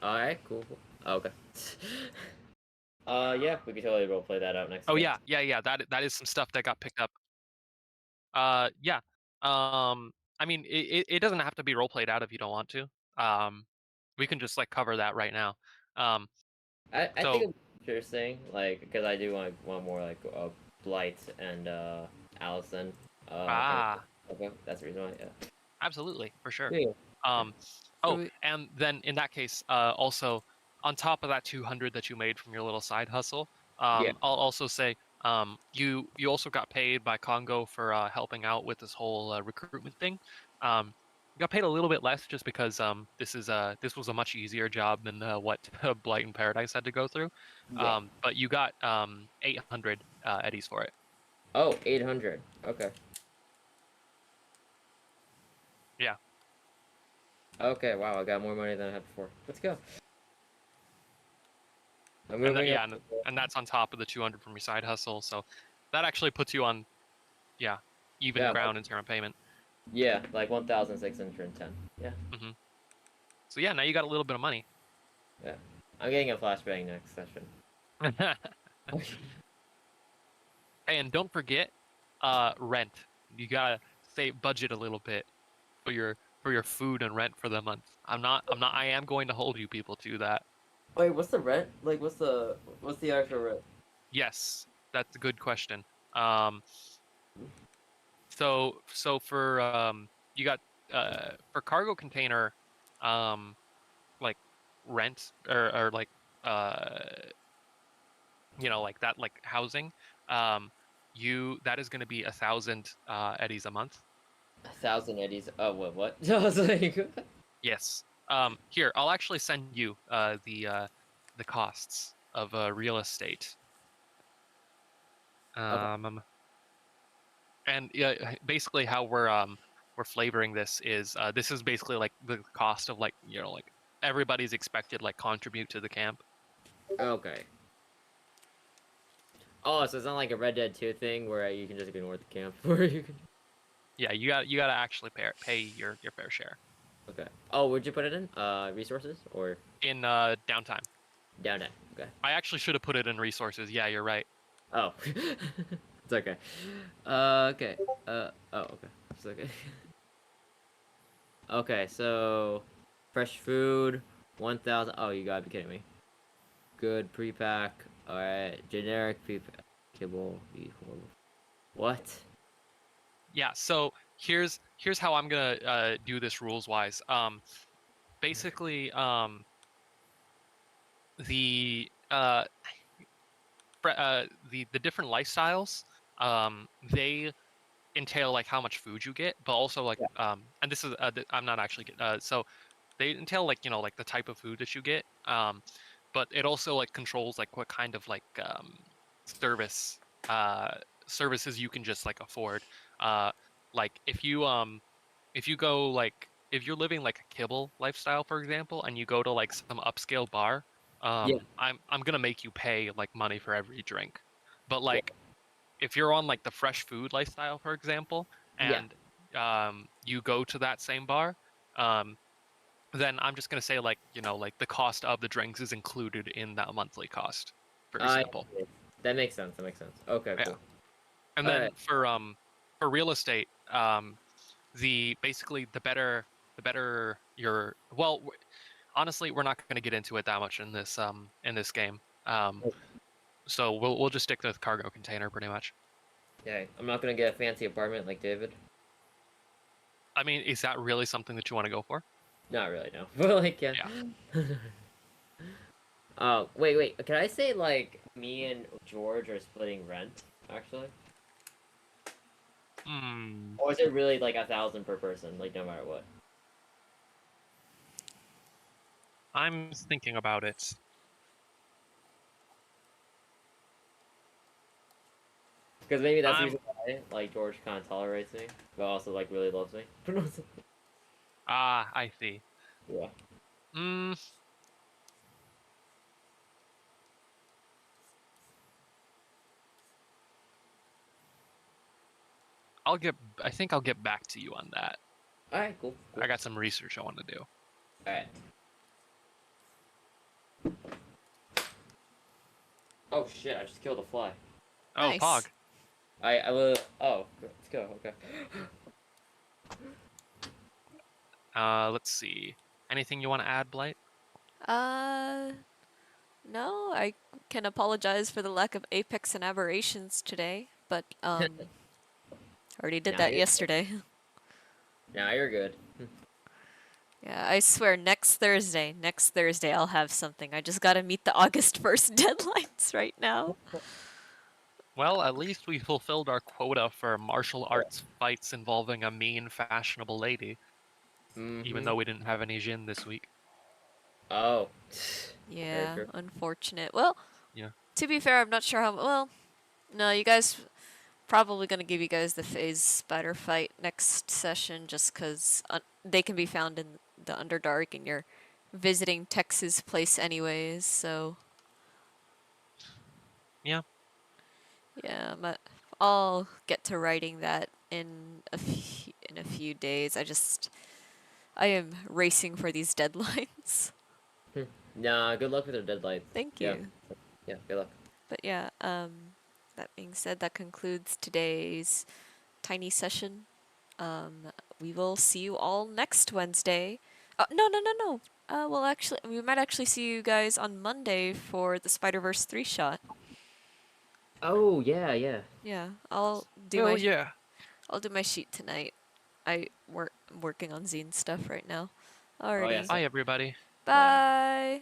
Alright, cool. Oh, okay. Yeah, we could totally roleplay that out next Oh game. yeah. That is some stuff that got picked up. Yeah. I mean, it doesn't have to be role played out if you don't want to. We can just like cover that right now. Um, I so think it's interesting, like, because I do want more like Blight and Allison. ah, Okay, that's the reason why. Yeah. absolutely, for sure. Yeah. Um, Are oh, we- and then in that case, also on top of that 200 that you made from your little side hustle, Yeah. I'll also say, you also got paid by Congo for helping out with this whole recruitment thing. You got paid a little bit less just because this was a much easier job than what Blight and Paradise had to go through. Yeah. But you got 800 eddies for it. Oh, 800. Okay. Yeah. Okay. Wow, I got more money than I had before. Let's go. I'm And that, moving up. yeah, and that's on top of the 200 from your side hustle. So that actually puts you on, yeah, even Yeah, ground in terms of payment. yeah, like 1,610. Yeah. hmm So yeah, now you got a little bit of money. Yeah. I'm getting a flashbang next session. Hey, and don't forget, rent. You gotta save budget a little bit for your food and rent for the month. I am going to hold you people to that. Wait, what's the rent? Like, what's the actual rent? Yes, that's a good question. Um, so for you got for cargo container, like rent or like uh like that like housing, that is going to be 1,000 eddies a month. 1,000 eddies. Oh, what? I was like, Yes. Here, I'll actually send you the costs of real estate. okay. And yeah, basically how we're flavoring this is basically like the cost of like like everybody's expected like contribute to the camp. Okay. Oh, so it's not like a Red Dead 2 thing where you can just ignore the camp, where you can. Yeah, you got to actually pay your fair share Okay. Oh, where'd you put it in? Resources or in downtime. down it? Okay. I actually should have put it in resources. Yeah, you're right. Oh, it's okay. Okay. Oh, okay. It's okay. Okay, so fresh food, 1,000. Oh, you gotta be kidding me. Good pre-pack. All right, generic pre-pack. Kibble. What? Yeah, so here's how I'm gonna do this rules wise. Basically, the the different lifestyles, they entail like how much food you get, but also like Yeah. and this is I'm not actually so they entail like like the type of food that you get, but it also like controls like what kind of like service uh services you can just like afford. Uh, like if you go like if you're living like a kibble lifestyle, for example, and you go to like some upscale bar, Yeah. I'm gonna make you pay like money for every drink. But Yeah. like if you're on like the fresh food lifestyle, for example, Yeah. and you go to that same bar, um, then I'm just gonna say like like the cost of the drinks is included in that monthly cost, for I. example. That makes sense. That makes sense. Okay. Yeah. Cool. And All then right. for real estate, the basically the better your honestly we're not going to get into it that much in this game. So we'll just stick to the cargo container pretty much. Yeah. I'm not gonna get a fancy apartment like David. I mean, is that really something that you want to go for? Not really. No. But like, yeah. Yeah. Oh, wait. Can I say like me and George are splitting rent actually? Hmm. Or is it really like 1,000 per person, like no matter what? I'm thinking about it. Because maybe that's the I'm reason why like George kind of tolerates me, but also like really loves me. I see. Yeah. Hmm. I think I'll get back to you on that. All right, cool. I got some research I want to do. All right. Oh shit! I just killed a fly. Oh, Nice. Pog. I will. Oh, let's go. Okay. Let's see. Anything you want to add, Blight? No, I can apologize for the lack of apex and aberrations today, but already did Nah, that you're- yesterday. Now you're good. Yeah, I swear next Thursday I'll have something. I just gotta meet the August 1st deadlines right now. Well, at least we fulfilled our quota for martial arts fights involving a mean, fashionable lady, even Mhm. though we didn't have any Jin this week. Oh. Yeah, true. unfortunate. Well, Yeah. to be fair, I'm not sure how. Well, no, you guys probably gonna give you guys the phase spider fight next session, just cause they can be found in the Underdark, and you're visiting Tex's place anyways. So Yeah. yeah, I'll get to writing that in a few days. I am racing for these deadlines. Nah, good luck with your deadline. Thank Yeah. you. Yeah, good luck. But yeah, that being said, that concludes today's tiny session. We will see you all next Wednesday. No. Well, actually, we might actually see you guys on Monday for the Spider-Verse 3 shot. Oh, yeah, yeah. Yeah, I'll do yeah. I'll do my sheet tonight. I'm working on zine stuff right now. Oh, Alrighty. yes. Bye, everybody. Bye.